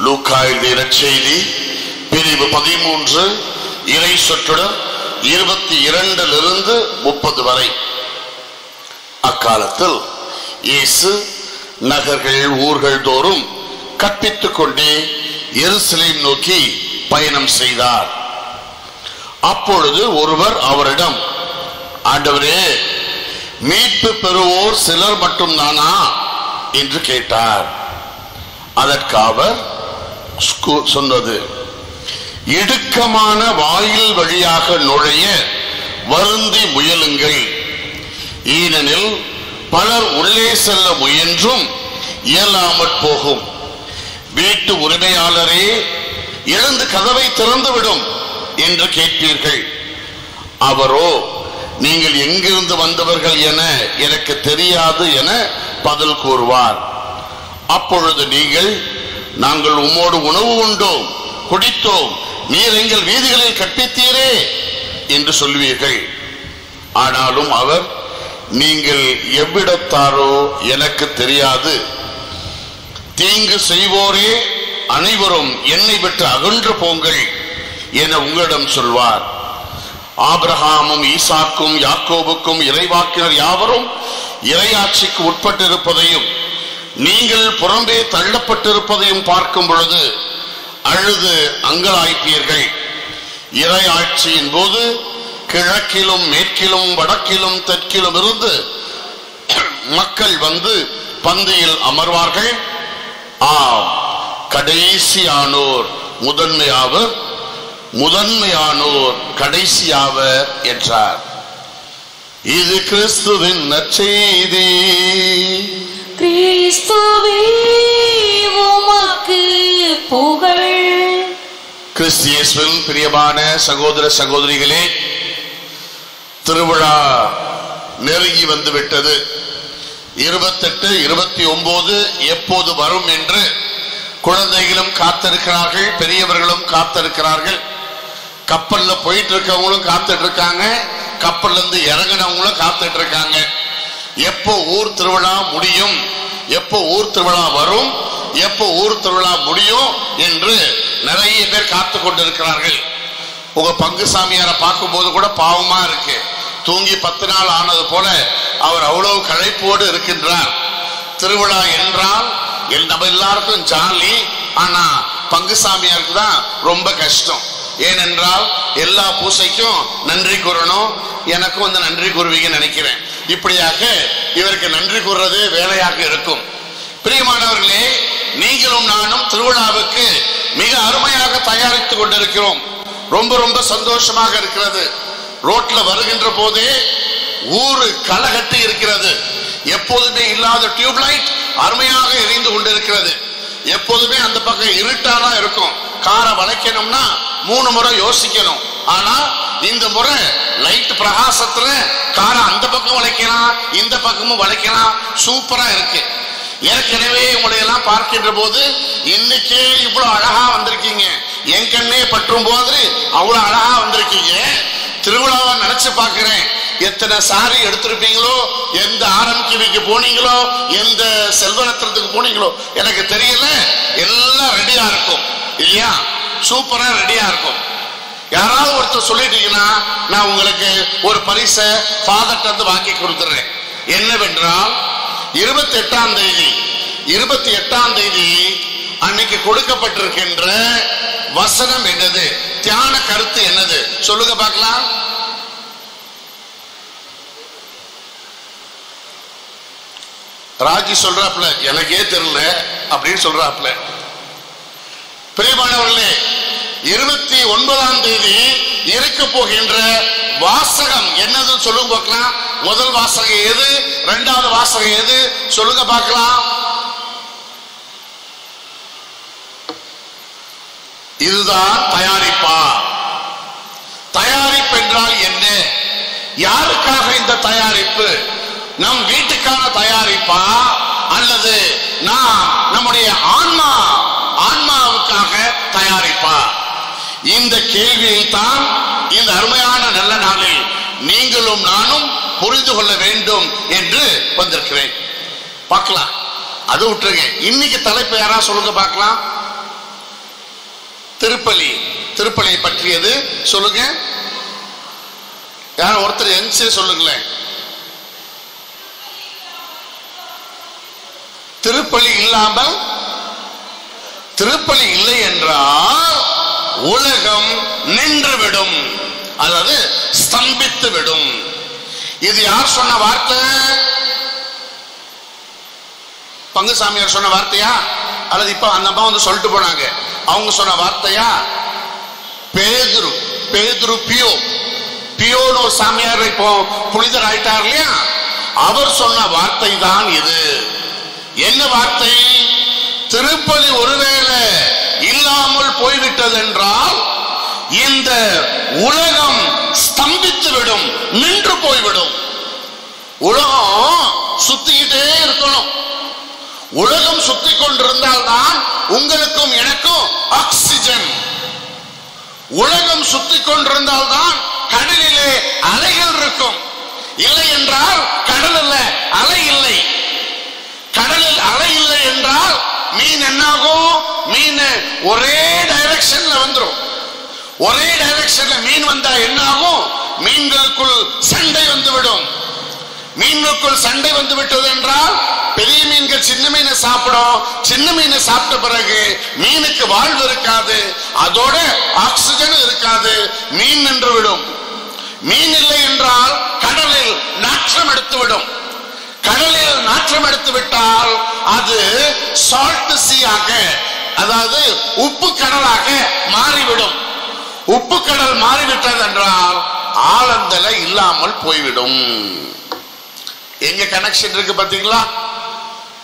லூக்கா எழுதிய நற்செய்தி பிரிவு 13 இறை சொற்றொடர் 22 30 வரை. அக்காலத்தில் இயேசு நகர்கள் ஊர்கள் தோறும் கற்பித்துக் கொண்டே எருசலேம் நோக்கி பயணம் செய்தார். அப்பொழுது ஒருவர் அவரிடம், ஆண்டவரே, மீட்பு பெறுவோர் சிலர் மட்டும் தானா என்று கேட்டார். அதற்கு அவர் சொன்னது, இடுக்கமான வாயில் வழியாக நுழைய வருந்தி முயலுங்கள். ஏனெனில் பலர் உள்ளே செல்ல முயன்றும் இயலாமற் போகும். வீட்டு உரிமையாளரே, எழுந்து கதவை திறந்துவிடும் என்று கேட்பீர்கள். அவரோ, நீங்கள் எங்கிருந்து வந்தவர்கள் என எனக்கு தெரியாது என பதில் கூறுவார். அப்பொழுது நீங்கள், நாங்கள் உம்மோடு உணவு உண்டோம், குடித்தோம், நீர் எங்கள் வீதிகளில் கற்பித்தீரே என்று சொல்வீர்கள். ஆனாலும் அவர், நீங்கள் எவ்விடத்தாரோ எனக்கு தெரியாது, தீங்கு செய்வோரே அனைவரும் என்னை விட்டு அகன்று போங்கள் என உங்களிடம் சொல்வார். ஆபிரகாமும் ஈசாக்கும் யாக்கோபுக்கும் இறைவாக்கினர் யாவரும் இறையாட்சிக்கு உட்பட்டிருப்பதையும் நீங்கள் புறம்பே தள்ளப்பட்டிருப்பதையும் பார்க்கும் பொழுது அழுது அங்கலாய்ப்பீர்கள். இறையாட்சியின் போது கிழக்கிலும் மேற்கிலும் வடக்கிலும் தெற்கிலும் இருந்து மக்கள் வந்து பந்தியில் அமர்வார்கள். ஆம், கடைசியானோர் முதன்மையாவர், முதன்மையானோர் கடைசியாவர் என்றார். இது கிறிஸ்துவின் நற்செய்தி. கிறிஸ்துவே உமக்கு புகழ். கிறிஸ்து இயேசுவில் பிரியமான சகோதர சகோதரிகளே, திருவிழா நெருங்கி வந்துவிட்டது. 28, 29 எப்போது வரும் என்று குழந்தைகளும் காத்திருக்கிறார்கள், பெரியவர்களும் காத்திருக்கிறார்கள். கப்பல்ல போயிட்டு இருக்கவங்களும் காத்துட்டு இருக்காங்க, கப்பல்ல இருந்து இறங்கினவங்களும் காத்துட்டு இருக்காங்க. எப்போ ஊர் திருவிழா முடியும், எப்போ ஊர் திருவிழா வரும், எப்போ ஊர் திருவிழா முடியும் என்று நிறைய பேர் காத்து கொண்டிருக்கிறார்கள். உங்க பங்கு சாமியாரை பார்க்கும் போது கூட பாவமா இருக்கு. தூங்கி 10 நாள் ஆனது போல அவர் அவ்வளவு களைப்போடு இருக்கின்றார். திருவிழா என்றால் நம்ம எல்லாருக்கும் ஜாலி, ஆனா பங்கு சாமியாருக்கு தான் ரொம்ப கஷ்டம். ஏனென்றால் எல்லா பூசைக்கும் நன்றி கூறணும். எனக்கும் வந்து நன்றி கூறுவீங்கன்னு நினைக்கிறேன். இப்படியாக இவருக்கு நன்றி கூறுறது வேலையாக இருக்கும். பிரியமானவர்களே, நீங்களும் நானும் திருவிழாவுக்கு மிக அருமையாக தயாரித்துக் கொண்டிருக்கிறோம். ரொம்ப ரொம்ப சந்தோஷமாக இருக்கிறது. ரோட்ல வருகின்ற போதே ஊரு களகட்டி இருக்கிறது. எப்போதுமே இல்லாத டியூப்லைட் அருமையாக எரிந்து கொண்டிருக்கிறது. எப்போதுமே அந்த பக்கம் இருட்டாதான் இருக்கும். காரை வளைக்கணும்னா 3 முறை யோசிக்கணும். ஆனா இந்த முறை லைட் பிரகாசத்துல காரை அந்த பக்கம் வளைக்கலாம், இந்த பக்கமும் வளைக்கலாம். சூப்பரா இருக்கு. ஏற்கனவே உங்களை எல்லாம் பார்க்கின்ற போது இன்னைக்கே இவ்வளவு அழகா வந்திருக்கீங்க. என் கண்ணே பற்றும் போது அவ்வளவு அழகா வந்திருக்கீங்க. திருவிழாவை நினைச்சு பார்க்கிறேன். எத்தனை சாரி எடுத்திருப்பீங்களோ, எந்த ஆரம்பிக்கு போனீங்களோ, எந்த செல்வரத்திரத்துக்கு போனீங்களோ எனக்கு தெரியல. எல்லாம் ரெடியா இருக்கும் இல்லையா? சூப்பரா ரெடியா இருக்கும். யாராவது ஒருத்தர் சொல்லிட்டீங்கன்னா நான் உங்களுக்கு ஒரு பரிசை ஃபாதர்ட்ட இருந்து வாங்கி கொடுத்துறேன். என்னவென்றால் 28ஆம் தேதி அன்னைக்கு கொடுக்கப்பட்டிருக்கின்ற வசனம் என்னது, தியான கருத்து என்னது சொல்லுங்க பார்க்கலாம். ராஜி சொல்றாப்ல, எனக்கே தெரியல அப்படின்னு சொல்றாப்ல. பிரியமானவர்களே, 29ஆம் தேதி இருக்க போகின்ற வாசகம் என்னது சொல்லுங்க பார்க்கலாம். முதல் வாசகம் எது, 2வது வாசகம் எது சொல்லுங்க பார்க்கலாம். இதுதான் தயாரிப்பா. தயாரிப்பு என்றால் என்ன? யாருக்காக இந்த தயாரிப்பு? நம் வீட்டுக்கான தயாரிப்பா அல்லது நாம் நம்முடைய ஆன்மாவுக்காக தயாரிப்பா? இந்த கேள்வியை தான் இந்த அருமையான நல்ல நாளில் நீங்களும் நானும் புரிந்து கொள்ள வேண்டும் என்று வந்திருக்கிறேன். பார்க்கலாம். அது விட்டுருங்க. இன்னைக்கு தலைப்பு யாரா சொல்லுங்க பார்க்கலாம். திருப்பலி. திருப்பலியை பற்றியது சொல்லுங்க. யாரும் ஒருத்தர் என்சே சொல்லுங்களேன். திருப்பலி இல்லாமல், திருப்பலி இல்லை என்றால் உலகம் நின்றுவிடும், அதாவது ஸ்தம்பித்து விடும். இது யார் சொன்ன வார்த்தை? பங்குசாமியார் சொன்ன வார்த்தையா, அல்லது இப்ப அந்த அம்மா வந்து சொல்லிட்டு போனாங்க அவங்க சொன்ன வார்த்தையா? பேதுரு பியோன்னு ஒரு சாமியார் இப்போ புனிதர் ஆயிட்டார் இல்லையா, அவர் சொன்ன வார்த்தை தான் இது. என்ன வார்த்தை? திருப்பலி ஒருவேளை இல்லாமல் போய்விட்டது என்றால் இந்த உலகம் ஸ்தம்பித்து விடும், நின்று போய்விடும். உலகம் சுத்திக்கிட்டே இருக்கணும். உலகம் சுத்தி கொண்டிருந்தால் தான் உங்களுக்கும் எனக்கும் ஆக்சிஜன். உலகம் சுத்தி கொண்டிருந்தால் தான் கடலிலே அலைகள் இருக்கும். இல்லை என்றால் கடலில் அலை இல்லை. கடலில் அலை இல்லை என்றால் மீன் என்னாகும்? மீன் ஒரே டைரக்ஷன்ல வந்துடும். ஒரே டைரக்ஷன்ல மீன் வந்தா என்னாகும்? மீன்களுக்குள் சண்டை வந்துவிடும். மீன்களுக்குள் சண்டை வந்து விட்டது என்றால் பெரிய மீன்கள் சின்ன மீனை சாப்பிடும். சின்ன மீனை சாப்பிட்ட பிறகு மீனுக்கு வாழ்வு இருக்காது, அதோட ஆக்சிஜன் இருக்காது, மீன் நின்று விடும். மீன் இல்லை என்றால் கடலில் நாற்றம் எடுத்துவிடும். கடலில் நாற்றம் எடுத்து விட்டால் அது சால்ட் சீயாக, அதாவது உப்பு கடலாக மாறிவிடும். உப்பு கடல் மாறிவிட்டது என்றால் ஆழந்தல இல்லாமல் போய்விடும். எங்க கனெக்ஷன் இருக்கு பாத்தீங்களா?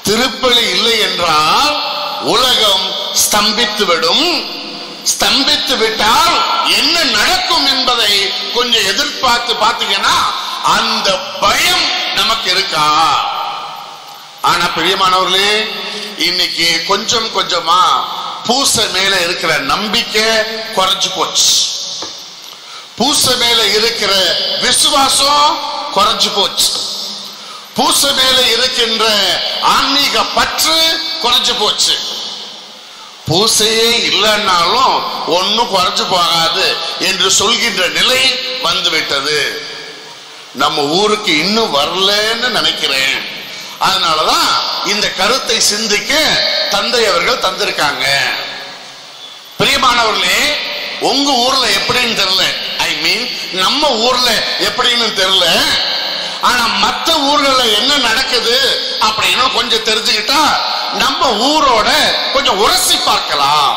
திருப்பலி இல்லை என்றால் உலகம் ஸ்தம்பித்து விடும். ஸ்தம்பித்து விட்டால் என்ன நடக்கும் என்பதை கொஞ்சம் எதிர்பார்த்து பார்த்தீங்கன்னா அந்த பயம் நமக்கு இருக்கா? ஆனா பிரியமானவர்களே, இன்னைக்கு கொஞ்சம் கொஞ்சமா பூசை மேல இருக்கிற நம்பிக்கை குறைஞ்சு போச்சு. பூசை மேல இருக்கிற விசுவாசம் குறைஞ்சு போச்சு. பூசை மேல இருக்கின்ற ஆன்மீக பற்று குறைஞ்சு போச்சு. பூசையே இல்லைன்னாலும் ஒன்னும் குறைஞ்சு போகாது என்று சொல்கின்ற நிலை வந்துவிட்டது. நம்ம ஊருக்கு இன்னும் வரலன்னு நினைக்கிறேன். அதனாலதான் இந்த கருத்தை சிந்திக்க தந்தை அவர்கள் தந்திருக்காங்க. பிரியமானவர்களே, உங்க ஊர்ல எப்படின்னு தெரியல, ஐ மீன் நம்ம ஊர்ல எப்படின்னு தெரியல, ஆனா மற்ற ஊர்கள என்ன நடக்குது அப்படின்னு கொஞ்சம் தெரிஞ்சுக்கிட்டா நம்ம ஊரோட கொஞ்சம் உரசி பார்க்கலாம்.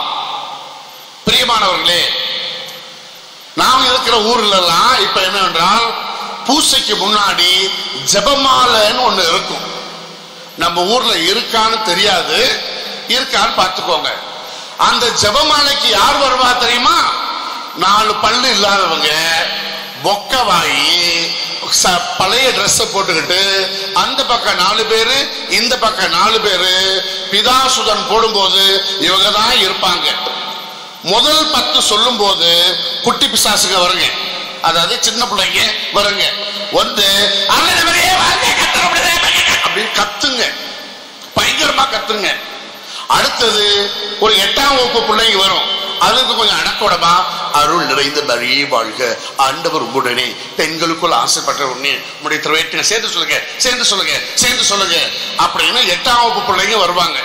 பிரியமானவர்களே, நாம் இருக்கிற ஊர்ல எல்லாம் இப்ப என்னவென்றால் பூசைக்கு முன்னாடி ஜெபமாலைன்னு ஒண்ணு இருக்கும். நம்ம ஊர்ல இருக்கான்னு தெரியாது, இருக்கான்னு பார்த்துக்கோங்க. அந்த ஜெபமாலைக்கு யார் வருவா தெரியுமா? 4 பல்லு இல்லாதவங்க, பொக்கவாயி, பழைய ட்ரெஸ் போட்டுக்கிட்டு அந்த பக்கம் 4 பேரு, இந்த பக்கம் 4 பேரு பிதாசுதன் போடும்போது இவங்க தான் இருப்பாங்க. முதல் 10 சொல்லும் போது குட்டி பிசாசுங்க வருங்க, அதாவது சின்ன பிள்ளைங்க வருங்க, வந்து அப்படின்னு கத்துங்க, பயங்கரமா கத்துங்க. அடுத்தது ஒரு 8ஆம் வகுப்பு பிள்ளைங்க வரும், அதுக்கு கொஞ்சம் அடக்கோடமா அருள் நிறைந்த மரியே வாழ்க, ஆண்டவர் உடனே பெண்களுக்குள் ஆசைப்பட்ட உடனே உடைய திரவேற்ற சேர்ந்து சொல்லுங்க, சேர்ந்து சொல்லுங்க, சேர்ந்து சொல்லுங்க அப்படின்னு 8ஆம் வகுப்பு பிள்ளைங்க வருவாங்க.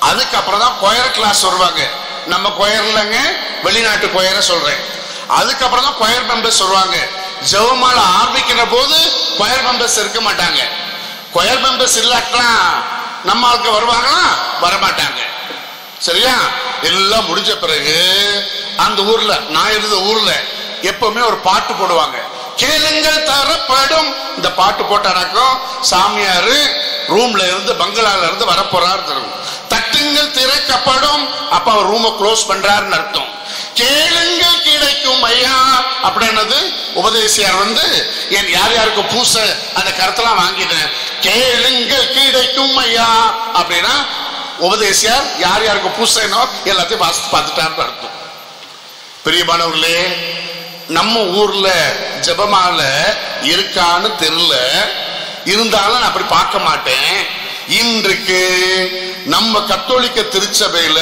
அதுக்கப்புறம் தான் கொயர் கிளாஸ் வருவாங்க. நம்ம கொயர் இல்லைங்க, வெளிநாட்டு கொயரை சொல்றேன். அதுக்கப்புறம் தான் கொயர் மெம்பர்ஸ் வருவாங்க. ஜெபமாலை ஆரம்பிக்கிற போது கொயர் மெம்பர்ஸ் இருக்க மாட்டாங்க. கொயர் மெம்பர்ஸ் இல்லாட்டா நம்ம ஆளுக்கு வருவாங்களா? வரமாட்டாங்க. சரியா? எல்லாம் முடிஞ்ச பிறகு அந்த ஊர்ல, நான் இருந்த ஊர்ல எப்பவுமே ஒரு பாட்டு போடுவாங்க, கேளுங்கள் தரப்படும். இந்த பாட்டு போட்டாராக்கும் சாமியாரு ரூம்ல இருந்து பங்களால இருந்து வரப்போறாரு தரும். தட்டுங்கள் திறக்கப்படும், அப்ப அவர் ரூமை க்ளோஸ் பண்றாருன்னு அர்த்தம். கேளுங்கள் கிடைக்கும் ஐயா அப்படின்னது உபதேசியார் வந்து என் யார் யாருக்கு பூசை அந்த கருத்தெல்லாம் வாங்கிட்டேன். கேளுங்கள் கிடைக்கும் ஐயா அப்படின்னா உபதேசியார் யார் யாருக்கு பூசைனோ எல்லாத்தையும் வாசித்து பார்த்துட்டான்னு அர்த்தம். பிரியமானவர்களே, நம்ம ஊர்ல ஜெபமாலை இருக்கான்னு தெரியல, இருந்தாலும் நான் அப்படி பார்க்க மாட்டேன். இன்றைக்கு நம்ம கத்தோலிக்க திருச்சபையில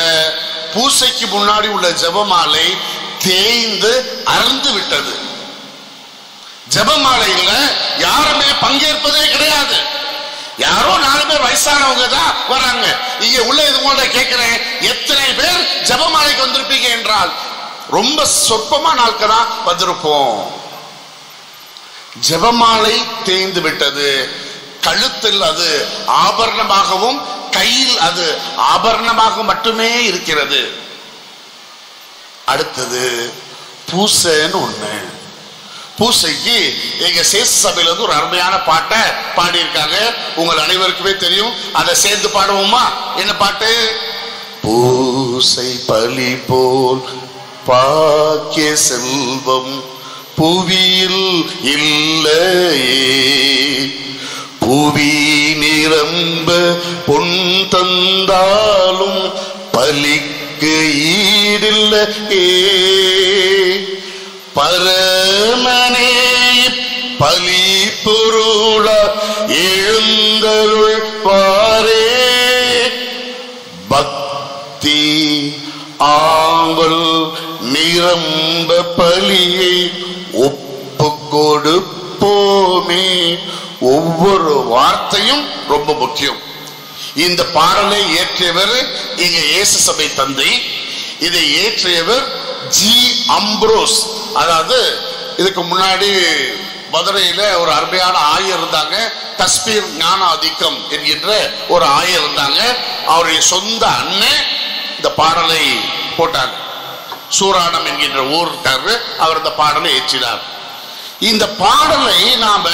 பூசைக்கு முன்னாடி உள்ள ஜெபமாலை தேய்ந்து அறந்து விட்டது. ஜெபமாலையில யாருமே பங்கேற்பதே கிடையாது. யாரோ 4 பேர் வயசானவங்க தான் வராங்க. இங்க உள்ள இது போல கேட்கிறேன், எத்தனை பேர் ஜெபமாலைக்கு வந்திருப்பீங்க என்றால் ரொம்ப சொற்பமா நாட்கள் தான் வந்திருப்போம். ஜெபமாலை தேய்ந்து விட்டது. கழுத்தில் அது ஆபரணமாகவும் கையில் அது ஆபரணமாக மட்டுமே இருக்கிறது. அடுத்தது பூசைன்னு ஒண்ணு. பூசைக்கு எங்க சேச சபையில இருந்து ஒரு அருமையான பாட்டை பாடியிருக்காங்க. உங்கள் அனைவருக்குமே தெரியும். அதை சேர்ந்து பாடுவோமா? என்ன பாட்டு? பூசை பலி போல் பாக்கிய செல்வம் புவியில் இல்லையே, புவி நிரம்ப பொன் தந்தாலும் பலிக்கு ஈடில்லையே, பரமனே பலி பொருளா எழுந்தருள் பாரே, பக்தி ஆவல் நிரம்ப பலியை ஒப்பு கொடுப்போமே. ஒவ்வொரு வார்த்தையும் ரொம்ப முக்கியம். இந்த பாடலை இயற்றியவர் இங்க இயேசு சபை தந்தை. இதை இயற்றியவர் ஜி அம்ப்ரோஸ். அதாவது இதுக்கு முன்னாடி மதுரையில ஒரு அருமையான ஆயர் இருந்தாங்க, தஸ்பீர் ஞானாதிக்கம் என்கின்ற ஒரு ஆயர் இருந்தாங்க. அவருடைய சொந்த அண்ணன் இந்த பாடலை போட்டாங்க. சூராடம் என்கின்ற ஊருக்காரரு அவர் இந்த பாடலை ஏற்றினார். இந்த பாடலை நான்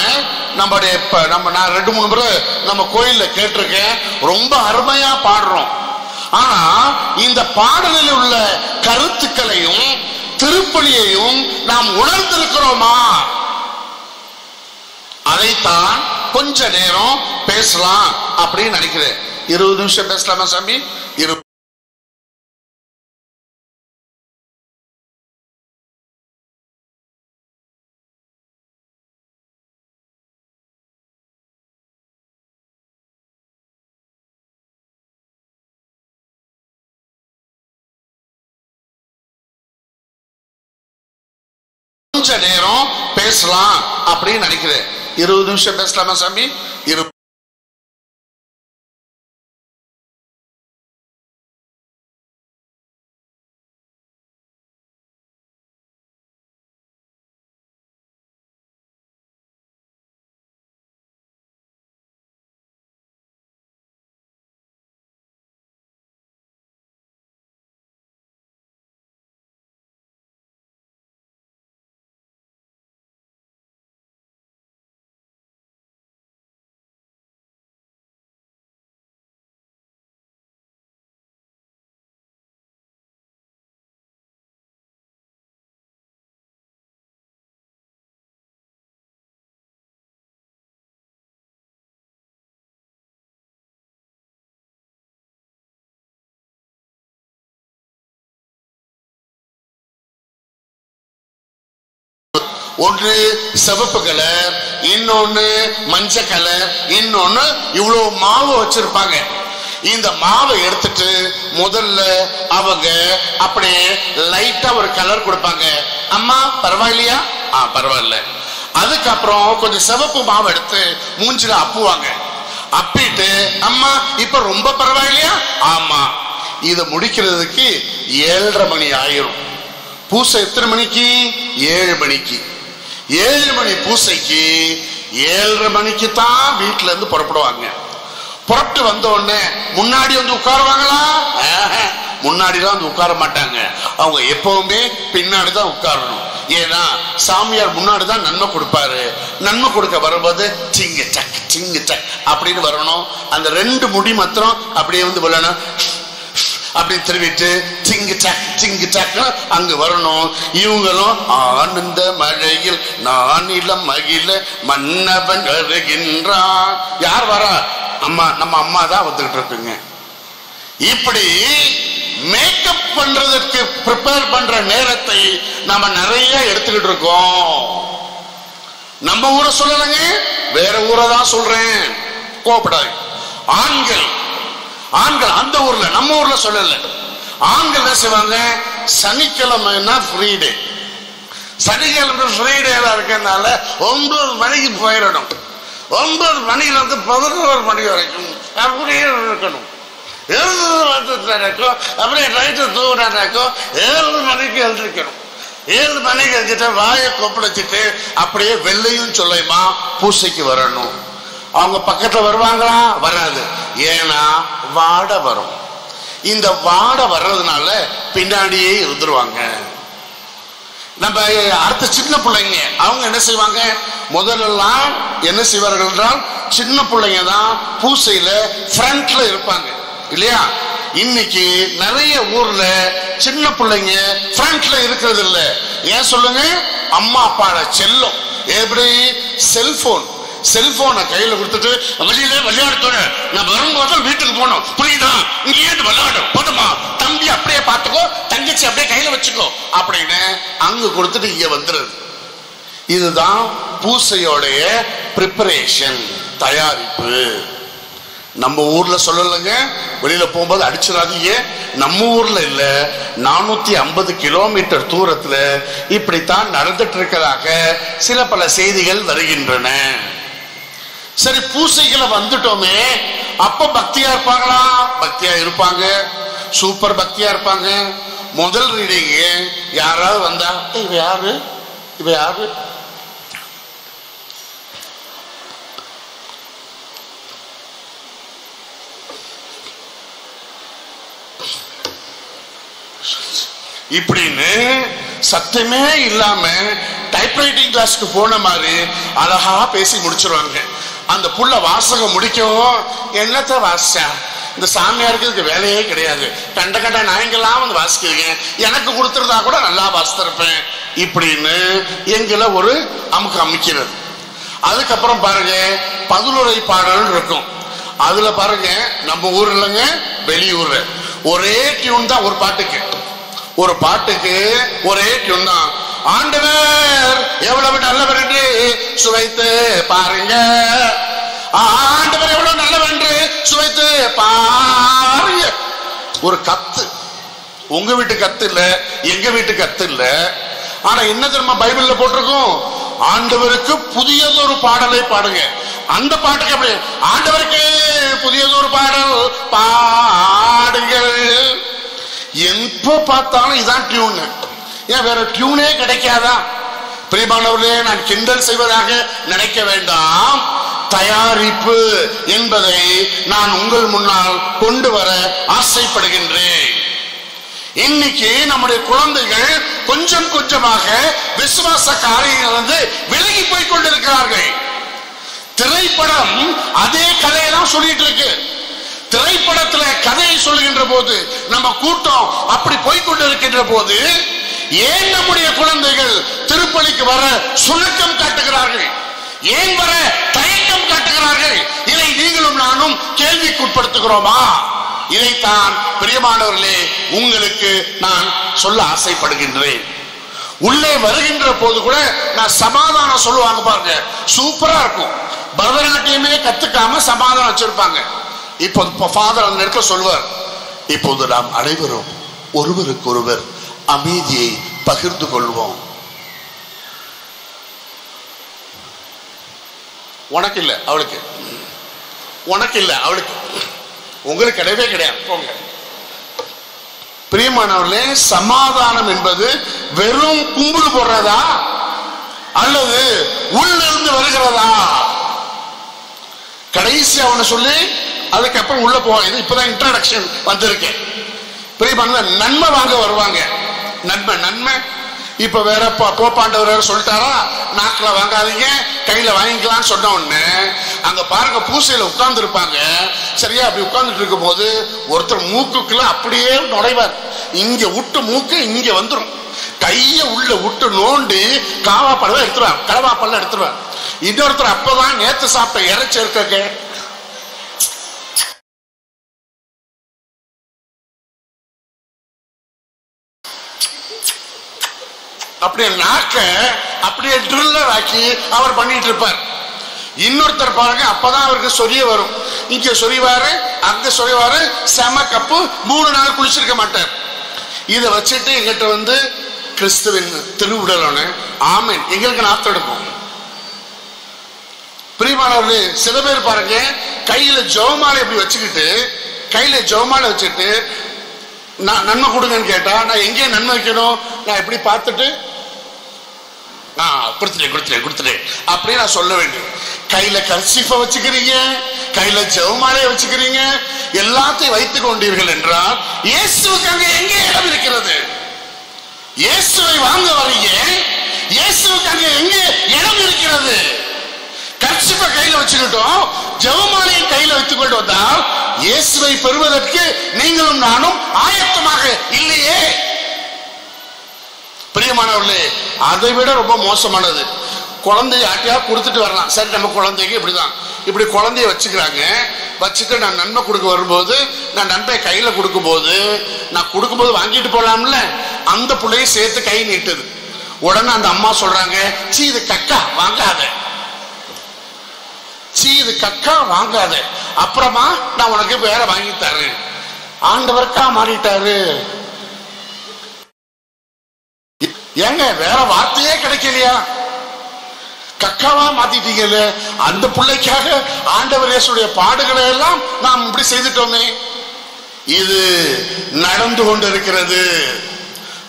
2-3 முறை நம்ம கோயில்ல கேட்டிருக்கேன். ரொம்ப அருமையா பாடுறோம். ஆனா இந்த பாடலில் உள்ள கருத்துக்களையும் திருப்பலியையும் நாம் உணர்ந்திருக்கிறோமா? அதைத்தான் கொஞ்ச நேரம் பேசலாம் அப்படின்னு நினைக்கிறேன். 20 நிமிஷம் பேசலாமா சாமி? கொஞ்ச நேரம் பேசலாம் அப்படின்னு நினைக்கிறேன். 20 நிமிஷம் பேசலாமா சாமி? ஒன்று சிவப்பு கலர், இன்னொன்னு மஞ்சள் கலர், இன்னொன்னு இவ்வளவு மாவு வச்சிருப்பாங்க. இந்த மாவை எடுத்துட்டு முதல்ல அவங்க அப்படியே லைட்டா ஒரு கலர் கொடுப்பாங்க. அம்மா பரவாயில்லையா? பரவாயில்ல. அதுக்கப்புறம் கொஞ்சம் சிவப்பு மாவு எடுத்து மூஞ்சில அப்புவாங்க. அப்பிட்டு அம்மா இப்ப ரொம்ப பரவாயில்லையா? ஆமா. இதை முடிக்கிறதுக்கு 7:30 மணி ஆயிரும். பூசை எத்தனை மணிக்கு? 7 மணிக்கு. 7 மணி பூசைக்கு 7:30 மணிக்கு தான் வீட்டுல இருந்து புறப்படுவாங்க. புறப்பட்டு வந்த உடனே முன்னாடி வந்து உட்காருவாங்களா? முன்னாடிதான் வந்து உட்கார மாட்டாங்க. அவங்க எப்பவுமே பின்னாடிதான் உட்காரணும். ஏன்னா சாமியார் முன்னாடிதான் நன்மை கொடுப்பாரு. நன்மை கொடுக்க வரும்போது சிங்க சக் சிங்க சக் அப்படின்னு வரணும். அந்த 2 முடி மாத்திரம் அப்படியே வந்து விழணும். அப்படி திருவிட்டு சிங்கு சக் சிங்கு சக்கு அங்கு வரணும். இவங்களும் ஆனந்த மழையில் நானிலம் மகிழ மன்னவன் வருகின்றான். யார் வரா? அம்மா, நம்ம அம்மா தான் வந்துகிட்டு இருக்குங்க. இப்படி மேக்கப் பண்றதுக்கு ப்ரிப்பேர் பண்ற நேரத்தை நாம நிறைய எடுத்துக்கிட்டு இருக்கோம். நம்ம ஊரை சொல்லலங்க, வேற ஊரை தான் சொல்றேன். கோபப்படாது. ஆண்கள் அந்த ஊர்ல, நம்ம ஊர்ல சொல்லல. ஆண்கள் என்ன செய்வாங்க, சனிக்கிழமைன்னா ஃப்ரீடே, சனிக்கிழமை ஃப்ரீடேல இருக்கிறதுனால 9 மணிக்கு போயிடணும். 9 மணில இருந்து 11 மணி வரைக்கும் அப்படியே இருக்கணும். 7 நடக்கும், அப்படியே நைட்டு தூங்கினாக்கும் 7 மணிக்கு எழுந்திருக்கணும். 7 மணிக்கு எழுதிட்டு வாயை கொப்பளிச்சுட்டு அப்படியே வெள்ளையும் சொல்லையுமா பூசைக்கு வரணும். அவங்க பக்கத்துல வருவாங்களா? வராது. ஏன்னா வாடை வரும். இந்த வாடை வர்றதுனால பின்னாடியே இருந்துருவாங்க. நம்ம அடுத்த சின்ன பிள்ளைங்க அவங்க என்ன செய்வாங்க, முதலெல்லாம் என்ன செய்வார்கள் என்றால் சின்ன பிள்ளைங்க தான் பூசையில ஃப்ரண்ட்ல இருப்பாங்க இல்லையா? இன்னைக்கு நிறைய ஊர்ல சின்ன பிள்ளைங்க ஃப்ரண்ட்ல இருக்கிறது இல்ல. ஏன் சொல்லுங்க? அம்மா அப்பாட செல்லம். எப்படி? செல்போனை கையில கொடுத்துட்டு வெளியில விளையாடுற, நான் வரும்போது வீட்டுக்கு போனோம், புரியுதா, இங்கே விளையாடும் போதுமா, தம்பி அப்படியே பார்த்துக்கோ, தங்கச்சி அப்படியே கையில வச்சுக்கோ அப்படின்னு அங்க கொடுத்துட்டு இங்க வந்துடுது. இதுதான் பூசையோடைய பிரிப்பரேஷன், தயாரிப்பு. நம்ம ஊர்ல சொல்லலைங்க, வெளியில போகும்போது அடிச்சிடாதீங்க. நம்ம ஊர்ல இல்ல, 450 கிலோமீட்டர் தூரத்துல இப்படித்தான் நடந்துட்டு இருக்கிறதாக சில பல செய்திகள் வருகின்றன. சரி, பூசைகளை வந்துட்டோமே, அப்ப பக்தியா இருப்பாங்களா? பக்தியா இருப்பாங்க, சூப்பர் பக்தியா இருப்பாங்க. முதல் ரீடிங் யாராவது வந்தா இவ யாரு இவ யாரு இப்படின்னு சத்தமே இல்லாம டைப்ரைட்டிங் கிளாஸ்க்கு போன மாதிரி அழகா பேசி முடிச்சிருவாங்க. அந்த புள்ள வாசகம் முடிக்கவும், என்னத்த வாசிச்சா, இந்த சாமியாருக்கு இதுக்கு வேலையே கிடையாது, கண்ட கண்ட நாயங்கெல்லாம் வந்து வாசிக்கிறீங்க, எனக்கு கொடுத்துருந்தா கூட நல்லா வாசித்திருப்பேன் இப்படின்னு எங்களை ஒரு அமுக்கிறது. அதுக்கப்புறம் பாருங்க, 11 பாடல் இருக்கும். அதுல பாருங்க, நம்ம ஊர் இல்லைங்க, வெளியூர்ல ஒரே டியூன் தான் ஒரு பாட்டுக்கு. ஒரு பாட்டுக்கு ஒரே டியூன் தான். ஆண்டவர் எவ்வளவு நல்லவர் என்று சுவைத்து பாருங்க, ஆண்டவர் எவ்வளவு நல்லவர் என்று சுவைத்து பாருங்க. ஒரு கத்து, உங்க வீட்டு கத்து இல்ல, எங்க வீட்டு கத்து இல்ல. ஆனா என்ன தெரியுமா பைபிள்ல போட்டிருக்கும், ஆண்டவருக்கு புதியதொரு பாடலை பாடுங்க. அந்த பாட்டுக்கு அப்படி, ஆண்டவருக்கு புதியதொரு பாடல் பாடுங்கள். எப்ப பார்த்தாலும் இதான் டியூன். ஏன் வேற டியூனே கிடைக்காதா? பிரியமானவர்களே, நான் கிண்டல் செய்வதாக நினைக்க வேண்டாம். தயாரிப்பு என்பதை நான் உங்கள் முன்னால் கொண்டு வர ஆசைப்படுகின்றேன். இன்னைக்கு நம்முடைய குழந்தைகள் கொஞ்சம் கொஞ்சமாக விசுவாச காரியங்கள் வந்து விலகி போய் கொண்டிருக்கிறார்கள். திரைப்படம் அதே கதையெல்லாம் சொல்லிட்டு இருக்கு. திரைப்படத்துல கதையை சொல்லுகின்ற போது நம்ம கூட்டம் அப்படி போய்கொண்டு இருக்கின்ற போது ஏன் நம்முடைய குழந்தைகள் திருப்பலிக்கு வர சுணக்கம் காட்டுகிறார்கள்? ஏன் வர தயக்கம் காட்டுகிறார்கள்? இதை நீங்களும் நானும் கேள்விக்குட்படுத்துகிறோமா? இதைத்தான் பிரியமானவர்களே உங்களுக்கு நான் சொல்ல ஆசைப்படுகின்றேன். உள்ளே வருகின்ற போது கூட நான் சமாதானம் சொல்லுவாங்க பாருங்க, சூப்பரா இருக்கும். பரதநாட்டியமே கத்துக்காம சமாதானம் வச்சிருப்பாங்க. இப்போ ஃபாதர் அந்த இடத்துல சொல்வார், இப்போது நாம் அனைவரும் ஒருவருக்கு ஒருவர் அமைதியை பகிர்ந்து கொள்வோம். உனக்கு இல்ல அவளுக்கு, உனக்கு இல்ல அவளுக்கு, உங்களுக்கு கிடையவே கிடையாது. போங்க. பிரியமானவர்களே, சமாதானம் என்பது வெறும் கும்பிடு போடுறதா அல்லது உள்ளிருந்து வருகிறதா? கடைசி அவனை சொல்லி அதுக்கப்புறம் உள்ள போவாங்க. இது இப்பதான் இன்ட்ரோடக்ஷன் வந்திருக்கேன். பிரியமான நன்மை வாங்க வருவாங்க. நன்மை நன்மை இப்ப வேற போப்பாண்டவர் வேற சொல்லிட்டாரா, நாக்குல வாங்காதீங்க கையில வாங்கிக்கலாம்னு சொன்ன உடனே அங்க பாருங்க பூசையில உட்கார்ந்து இருப்பாங்க. சரியா? அப்படி உட்கார்ந்துட்டு இருக்கும் போது ஒருத்தர் மூக்குக்குள்ள அப்படியே நுழைவார். இங்க விட்டு மூக்கு இங்க வந்துடும். கைய உள்ள விட்டு நோண்டி காவாப்பழம் எடுத்துருவார், கடவாப்பழம் எடுத்துருவார். இன்னொருத்தர் அப்பதான் நேத்து சாப்பிட்ட இறைச்சி இருக்க அப்படியே நாக்க அப்படியே ட்ரில்லர் ஆக்கி அவர் பண்ணிட்டு இருப்பார். இன்னொருத்தர் பாருங்க, அப்பதான் அவருக்கு சொரிய வரும். இங்க சொரிவாரு, அங்க சொரிவாரு, செம கப்பு, 3 நாள் குளிச்சிருக்க மாட்டார். இதை வச்சுட்டு எங்கிட்ட வந்து கிறிஸ்துவின் திருவுடலான ஆமென் எங்களுக்கு நாத்தம் எடுக்கும். பிரியமானவர்களே, சில பேர் பாருங்க, கையில ஜெபமாலை இப்படி வச்சுக்கிட்டு, கையில ஜெபமாலை வச்சுட்டு நான் நன்மை கொடுங்கன்னு கேட்டா, நான் எங்கே நன்மை வைக்கணும், நான் எப்படி பார்த்துட்டு கொடுத்துட்டேன் அப்படி நான் சொல்ல வேண்டும். கையில கர்சீஃபை வச்சுக்கிறீங்க, கையில ஜெபமாலையை வச்சுக்கிறீங்க, எல்லாத்தையும் வைத்துக் கொண்டீர்கள் என்றால் இயேசுவுக்கு அங்கே எங்கே இடம் இருக்கிறது? இயேசுவை வாங்க வரீங்க, இயேசுவுக்கு அங்கே எங்கே இடம் இருக்கிறது? கர்சீஃபை கையில வச்சுக்கிட்டோம், ஜெபமாலையை கையில வைத்துக் கொண்டு வந்தால் இயேசுவை பெறுவதற்கு நீங்களும் நானும் ஆயத்தமாக இல்லையே. பிரியமானவர்களே, அதை விட ரொம்ப மோசமானது, குழந்தைய ஆட்டியா கொடுத்துட்டு வரலாம். சரி, நம்ம குழந்தைக்கு இப்படிதான், இப்படி குழந்தைய வச்சுக்கிறாங்க. வச்சுட்டு நான் நன்மை கொடுக்க வரும்போது, நான் நன்மை கையில கொடுக்கும் போது, நான் கொடுக்கும்போது வாங்கிட்டு போலாம்ல, அந்த பிள்ளைய சேர்த்து கை நீட்டுது. உடனே அந்த அம்மா சொல்றாங்க, சீ இது கக்கா வாங்காத, சீ இது கக்கா வாங்காத, அப்புறமா நான் உனக்கு வேற வாங்கி தரேன். ஆண்டவருக்கா மாறிட்டாரு. ஏங்க வேற வார்த்தையே கிடைக்கலையா? கக்காவா மாத்திட்டீங்கல்ல. அந்த பிள்ளைக்காக ஆண்டவர் இயேசுடைய பாடுகளை எல்லாம் நாம் இப்படி செய்துட்டோமே. இது நடந்து கொண்டிருக்கிறது.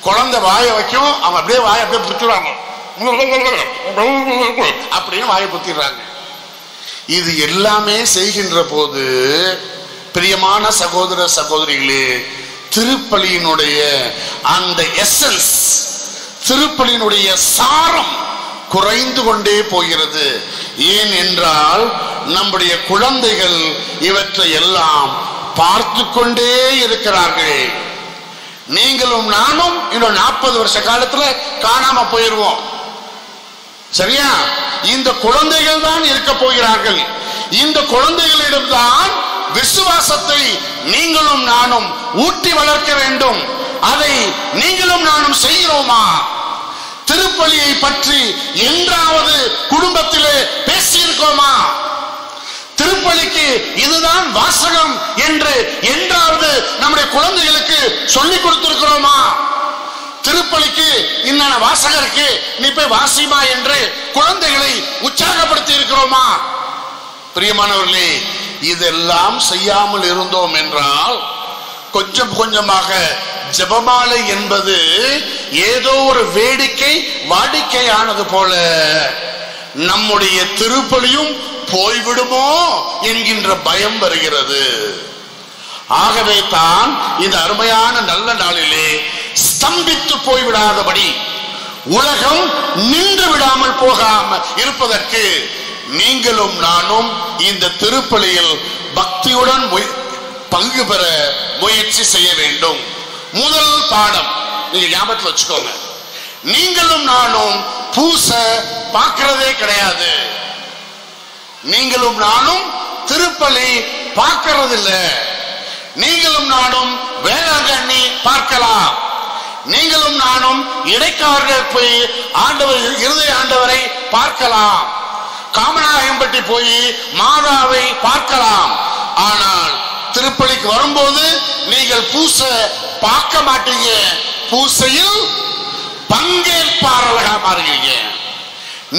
குழந்தை வாய வைக்கும், அவங்க அப்படியே வாய அப்படியே புத்திடுவாங்க, அப்படின்னு வாய புத்திடுறாங்க. இது எல்லாமே செய்கின்ற போது பிரியமான சகோதர சகோதரிகளே, திருப்பலியினுடைய அந்த எசன்ஸ், திருப்பலியினுடைய சாரம் குறைந்து கொண்டே போகிறது. ஏன் என்றால் நம்முடைய குழந்தைகள் இவற்றை எல்லாம் பார்த்து கொண்டே இருக்கிறார்கள். நீங்களும் நானும் இன்னும் 40 வருஷ காலத்துல காணாம போயிருவோம். சரியா? இந்த குழந்தைகள் தான் இருக்க போகிறார்கள். இந்த குழந்தைகளிடம்தான் விசுவாசத்தை நீங்களும் நானும் ஊட்டி வளர்க்க வேண்டும். அதை நீங்களும் நானும் செய்கிறோமா? திருப்பலியை பற்றி என்றாவது குடும்பத்திலே பேசியிருக்கோமா? திருப்பலிக்கு இதுதான் வாசகம் என்று என்றாவது நம்முடைய குழந்தைகளுக்கு சொல்லிக் கொடுத்திருக்கிறோமா? திருப்பலிக்கு இன்ன வாசகம் இருக்கு, நீ போய் வாசிமா என்று குழந்தைகளை உற்சாகப்படுத்தி இருக்கிறோமா? பிரியமானவர்களே, இதெல்லாம் செய்யாமல் இருந்தோம் என்றால் கொஞ்சம் கொஞ்சமாக ஜெபமாலை என்பது ஏதோ ஒரு வேடிக்கை வாடிக்கையானது போல நம்முடைய திருப்பலியும் போய்விடுமோ என்கின்ற பயம் வருகிறது. ஆகவே தான் இந்த அருமையான நல்ல நாளிலே ஸ்தம்பித்து போய்விடாதபடி, உலகம் நின்று விடாமல் போகாமல் இருப்பதற்கு நீங்களும் நானும் இந்த திருப்பலியில் பக்தியுடன் பங்கு பெற முயற்சி செய்ய வேண்டும். முதல் பாடம் நீங்க ஞாபகத்தில் வச்சுக்கோங்க, நீங்களும் நானும் பூச பார்க்கிறதே கிடையாது. நீங்களும் நானும் திருப்பலி பார்க்கறதில்லை. நீங்களும் நானும் வேளாங்கண்ணி பார்க்கலாம். நீங்களும் நானும் இடைக்காரர்கள் போய் ஆண்டவர் இருதய ஆண்டவரை பார்க்கலாம். காமநாயகம்பட்டி போய் மாதாவை பார்க்கலாம். ஆனால் திருப்பலிக்கு வரும்போது நீங்கள் பூச பார்க்க மாட்டீங்க, பூசையில் பங்கேற்பாளர்களாக மாறுவீங்க.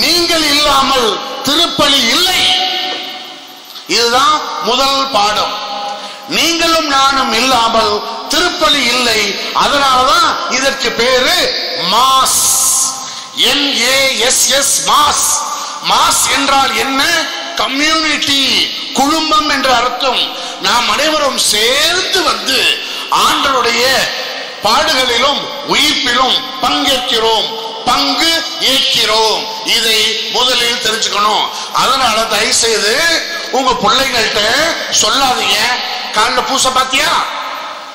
நீங்கள் இல்லாமல் திருப்பலி இல்லை. இதுதான் முதல் பாடம். நீங்களும் நானும் இல்லாமல் திருப்பலி இல்லை. அதனாலதான் இதற்கு பேரு மாஸ். MASS, mass. மாஸ் என்றால் என்ன? கம்யூனிட்டி, குடும்பம் என்ற அர்த்தம். நாம் அனைவரும் சேர்ந்து வந்து ஆண்டவருடைய பாடுகளிலும் உயிர்ப்பிலும் பங்கேற்கிறோம், பங்கு ஏற்கிறோம். இதை முதலில் தெரிஞ்சுக்கணும். அதனால தயவு செய்து உங்க பிள்ளைகள்கிட்ட சொல்லாதீங்க, காலைல பூசை பாத்தியா?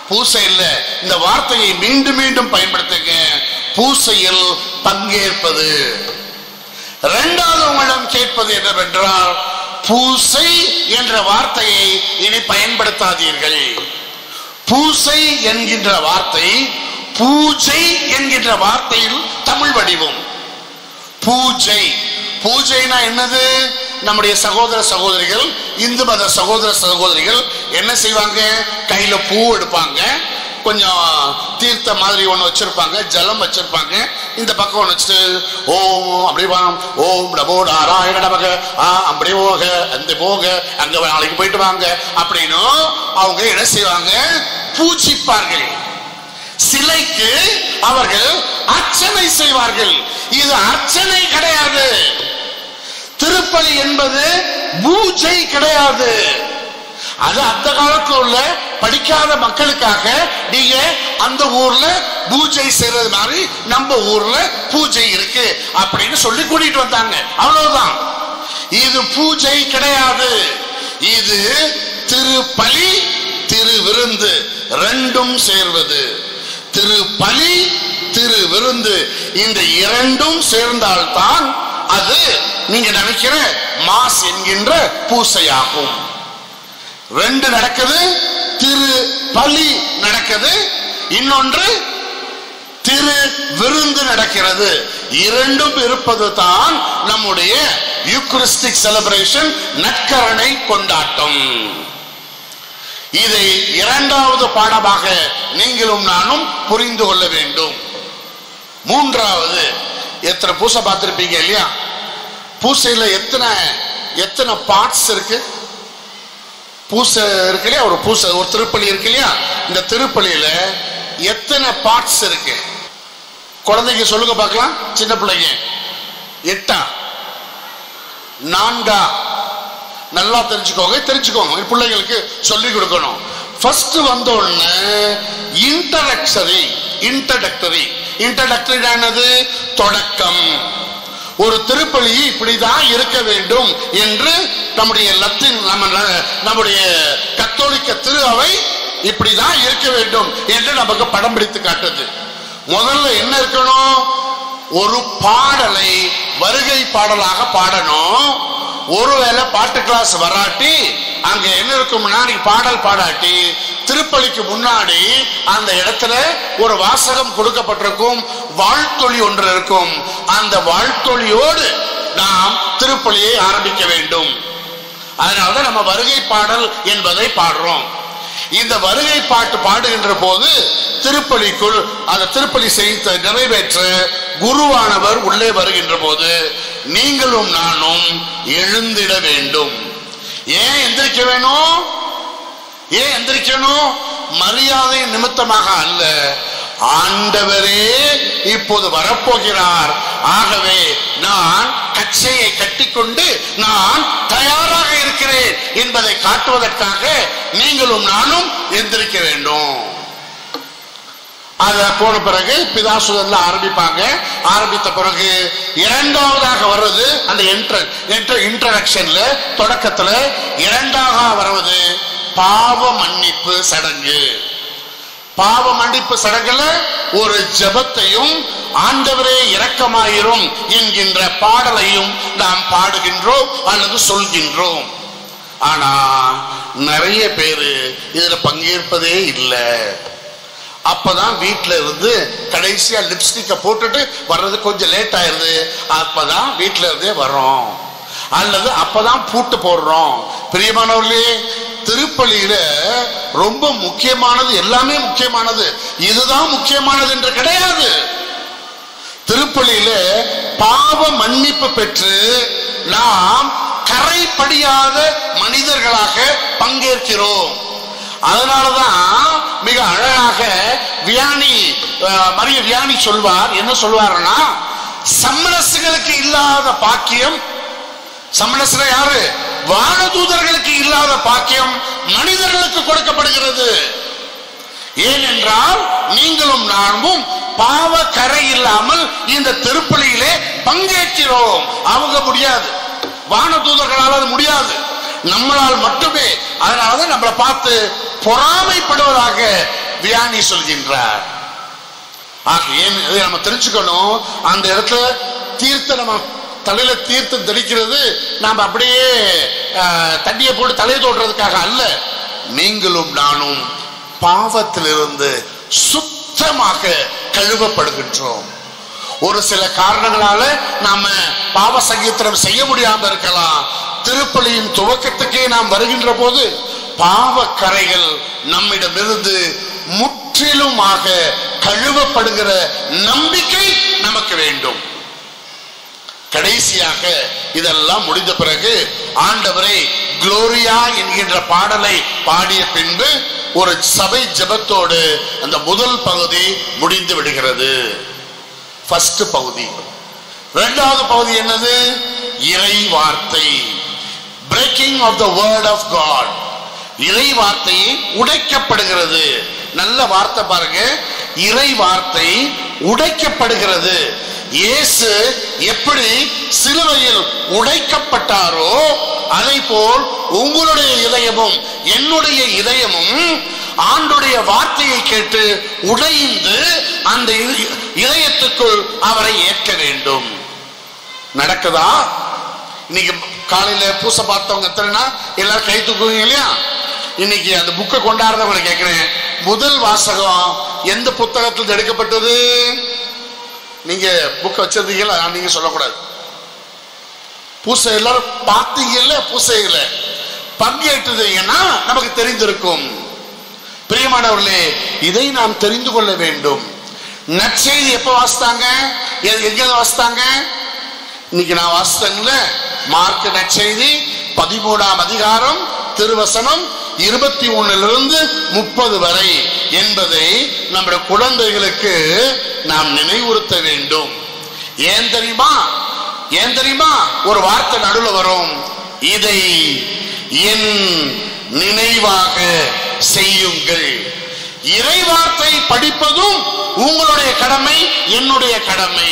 பூசை இல்ல, இந்த வார்த்தையை மீண்டும் மீண்டும் பயன்படுத்துங்க. பூசையில் பங்கேற்பது. இரண்டாவது உங்களிடம் கேட்பது என்னவென்றால், பூசை என்ற வார்த்தையை இனி பயன்படுத்தாதீர்கள். பூசை என்கின்ற வார்த்தை பூஜை என்கின்ற வார்த்தையில் தமிழ் வடிவம். பூஜை. பூஜைனா என்னது? நம்முடைய சகோதர சகோதரிகள், இந்து மத சகோதர சகோதரிகள் என்ன செய்வாங்க? கையில பூ எடுப்பாங்க, கொஞ்சம் தீர்த்த மாதிரி ஒண்ணு வச்சிருப்பாங்க, ஜலம் வச்சிருப்பாங்க. இந்த பக்கம் ஒண்ணு வச்சுட்டு ஓம் அப்படி ஓம் நமோ நாராயண நமக அப்படி போக அந்த போக அங்க நாளைக்கு போயிட்டு வாங்க அப்படின்னு அவங்க என்ன செய்வாங்க, பூஜிப்பார்கள். சிலைக்கு அவர்கள் அர்ச்சனை செய்வார்கள். இது அர்ச்சனை கிடையாது. திருப்பலி என்பது பூஜை கிடையாது. அது அந்த காலத்துல உள்ள படிக்காத மக்களுக்காக நீங்க அந்த ஊர்ல பூஜை செய்யறது மாதிரி நம்ம ஊர்ல பூஜை இருக்கு அப்படின்னு சொல்லி கூட்டிட்டு வந்தாங்க, அவ்வளவுதான். இது பூஜை கிடையாது. இது திருப்பலி திரு விருந்து ரெண்டும் சேர்வது. திருப்பலி திரு விருந்து இந்த இரண்டும் சேர்ந்தால்தான் அது நீங்க நினைக்கிற மாஸ் என்கின்ற பூசையாகும். ரெண்டு நடக்குது, திரு பலி நடக்குது, இன்னொன்று திரு விருந்து நடக்கிறது. இரண்டும் இருப்பது தான் நம்முடைய யூக்கரிஸ்டிக் செலிப்ரேஷன், நற்கரணை கொண்டாட்டம். இதை இரண்டாவது பாடமாக நீங்களும் நானும் புரிந்து கொள்ள வேண்டும். மூன்றாவது, எத்தனை பூசை பார்த்திருப்பீங்க இல்லையா? பூசையில எத்தனை பார்ட்ஸ் இருக்கு? பூசை இருக்கு இல்லையா, ஒரு பூசை ஒரு திருப்பலி இருக்கு இல்லையா? இந்த திருப்பலியில எத்தனை பார்ட்ஸ் இருக்கு? குழந்தைங்க சொல்லுங்க பார்க்கலாம், சின்ன பிள்ளைங்க. 8 4? நல்லா தெரிஞ்சுக்கோங்க, பிள்ளைங்களுக்கு சொல்லி கொடுக்கணும். ஃபர்ஸ்ட் வந்த உடனே இன்ட்ரடக்டரி என்னது? தொடக்கம். ஒரு திருப்பலி இப்படிதான் இருக்க வேண்டும் என்று நம்முடைய நம்முடைய கத்தோலிக்க திரு அவை இப்படிதான் இருக்க வேண்டும் என்று நமக்கு படம் பிடித்து காட்டுது. முதல்ல என்ன இருக்கணும்? ஒரு பாடலை வருகை பாடலாக பாடணும். ஒருவேளை பாட்டு கிளாஸ் வராட்டி அங்க என்ன இருக்கும்னா, பாடல் பாடாட்டி திருப்பலிக்கு முன்னாடி அந்த இடத்துல ஒரு வாசகம் கொடுக்கப்பட்டிருக்கும், வாழ்த்தொலி ஒன்று இருக்கும். அந்த வாழ்த்தொலியோடு நாம் திருப்பலியை ஆரம்பிக்க வேண்டும். அதனாலதான் நம்ம வருகை பாடல் என்பதை பாடுறோம். இந்த வருகை பாட்டு பாடுகின்ற போது திருப்பலிக்குள் அந்த திருப்பலி செய்த நிறைவேற்ற குருவானவர் உள்ளே வருகின்ற போது நீங்களும் நானும் எழுந்திட வேண்டும். ஏன் எந்திரிக்க வேணும்? ஏன் எந்திரிக்கணும்? மரியாதை நிமித்தமாக அல்ல, ஆண்டவரே இப்போது வரப்போகிறார். ஆகவே நான் கச்சையை கட்டிக்கொண்டு நான் தயாராக இருக்கிறேன் என்பதை காட்டுவதற்காக நீங்களும் நானும் எந்திரிக்க வேண்டும். அத போன பிறகு பிதாசுதன்ல ஆரம்பிப்பாங்க. ஆரம்பித்த பிறகு இரண்டாவதாக வர்றது அந்த இன்ட்ரடக்ஷன்ல தொடக்கத்துல இரண்டாவதாக வருவது பாவ மன்னிப்பு சடங்கு. பாவ மன்னிப்பு சடங்குல ஒரு ஜெபத்தையும் ஆண்டவரே இரக்கமாயிரும் என்கின்ற பாடலையும் நாம் பாடுகின்றோம் அல்லது சொல்கின்றோம். ஆனா நிறைய பேரு இதுல பங்கேற்பதே இல்லை. அப்பதான் வீட்டுல இருந்து கடைசியா லிப்ஸ்டிக்க போட்டுட்டு வர்றது கொஞ்சம் லேட் ஆயிருது, அப்பதான் வீட்டுல இருந்தே வர்றோம் அல்லது அப்பதான் பூட்டு போடுறோம். பிரியமானவர்களே, திருப்பலியில ரொம்ப முக்கியமானது, எல்லாமே முக்கியமானது, இதுதான் முக்கியமானது என்று கிடையாது. திருப்பலியில பாவ மன்னிப்பு பெற்று நாம் கரைப்படியாத மனிதர்களாக பங்கேற்கிறோம். அதனாலதான் மிக அழகாக மரிய வியானி சொல்வார். என்ன சொல்வாருன்னா, சம்மனசுகளுக்கு இல்லாத பாக்கியம், சம்மனசுல யாரு? வானதூதர்களுக்கு இல்லாத பாக்கியம் மனிதர்களுக்கு கொடுக்கப்படுகிறது. ஏனென்றால் நீங்களும் நானும் பாவ கரை இல்லாமல் இந்த திருப்பலியிலே பங்கேற்கிறோம். அவங்க முடியாது, வானதூதர்களால் அது முடியாது, நம்மளால் மட்டுமே. அதனாலதான் நம்மளை பார்த்து பொறாமைப்படுவதாக வியானி சொல்கின்றார். நம்ம தெரிஞ்சுக்கணும், அந்த இடத்துல தீர்த்த நம்ம தலையில தீர்த்தம் தெளிக்கிறது நாம் அப்படியே தண்ணியை போட்டு தலையை தோடுறதுக்காக அல்ல. நீங்களும் நானும் பாவத்திலிருந்து சுத்தமாக கழுவப்படுகின்றோம். ஒரு சில காரணங்களால நாம பாவ சங்கீர்த்தனம் செய்ய முடியாம இருக்கலாம். திருப்பலியின் துவக்கத்துக்கே நாம் வருகின்ற போது பாவ கரைகள் நம்மிடமிருந்து முற்றிலும் முற்றிலுமாக கழுவப்படுகிற நம்பிக்கை நமக்கு வேண்டும். கடைசியாக இதெல்லாம் முடிந்த பிறகு ஆண்டவரே குளோரியா என்கின்ற பாடலை பாடிய பின்பு ஒரு சபை ஜெபத்தோடு அந்த முதல் பகுதி முடிந்து விடுகிறது. ஃபர்ஸ்ட் பகுதி. இரண்டாவது பகுதி என்னது? இறை வார்த்தை. Breaking of the word of God. இறை வார்த்தை உடைக்கப்படுகிறது. நல்ல வார்த்தை பாருங்க, இறை வார்த்தை உடைக்கப்படுகிறது. இயேசு எப்படி சிலுவையில் உடைக்கப்பட்டாரோ அதை போல் உங்களுடைய இதயமும் என்னுடைய இதயமும் ஆண்டுடைய வார்த்தையை கேட்டு உடைந்து அந்த இதயத்துக்குள் அவரை ஏற்க வேண்டும். நடக்குதா? இன்னைக்கு காலையில பூசை பார்த்தவங்க எத்தனைனா எல்லாரும் கை தூக்குவீங்க இல்லையா? இன்னைக்கு அந்த புக்கை கொண்டாடுறவங்களை கேட்கிறேன், முதல் வாசகம் எந்த புத்தகத்தில் எடுக்கப்பட்டது? நீங்க புக்கை வச்சிருந்தீங்களா? நீங்க சொல்லக்கூடாது. பூசை எல்லாரும் பார்த்தீங்கல்ல, பூசையில பங்கேற்றீங்கன்னா நமக்கு தெரிந்திருக்கும். பிரியமானவர்களே, இதை நாம் தெரிந்து கொள்ள வேண்டும். நற்செய்தி எப்ப வாசித்தாங்க? எங்க வாசித்தாங்க? இன்னைக்கு நான் வாசித்தேன்ல, மார்க் நற்செய்தி 13ஆம் அதிகாரம் திருவசனம் 21 to 30 வரை என்பதை நம்முடைய குழந்தைகளுக்கு நாம் நினைவுறுத்த வேண்டும். ஏன் தெரியுமா? ஏன் தெரியுமா? ஒரு வார்த்தை நடுவில் வரும், இதை என் நினைவாக செய்யுங்கள். இறை வார்த்தை படிப்பதும் உங்களுடைய கடமை, என்னுடைய கடமை.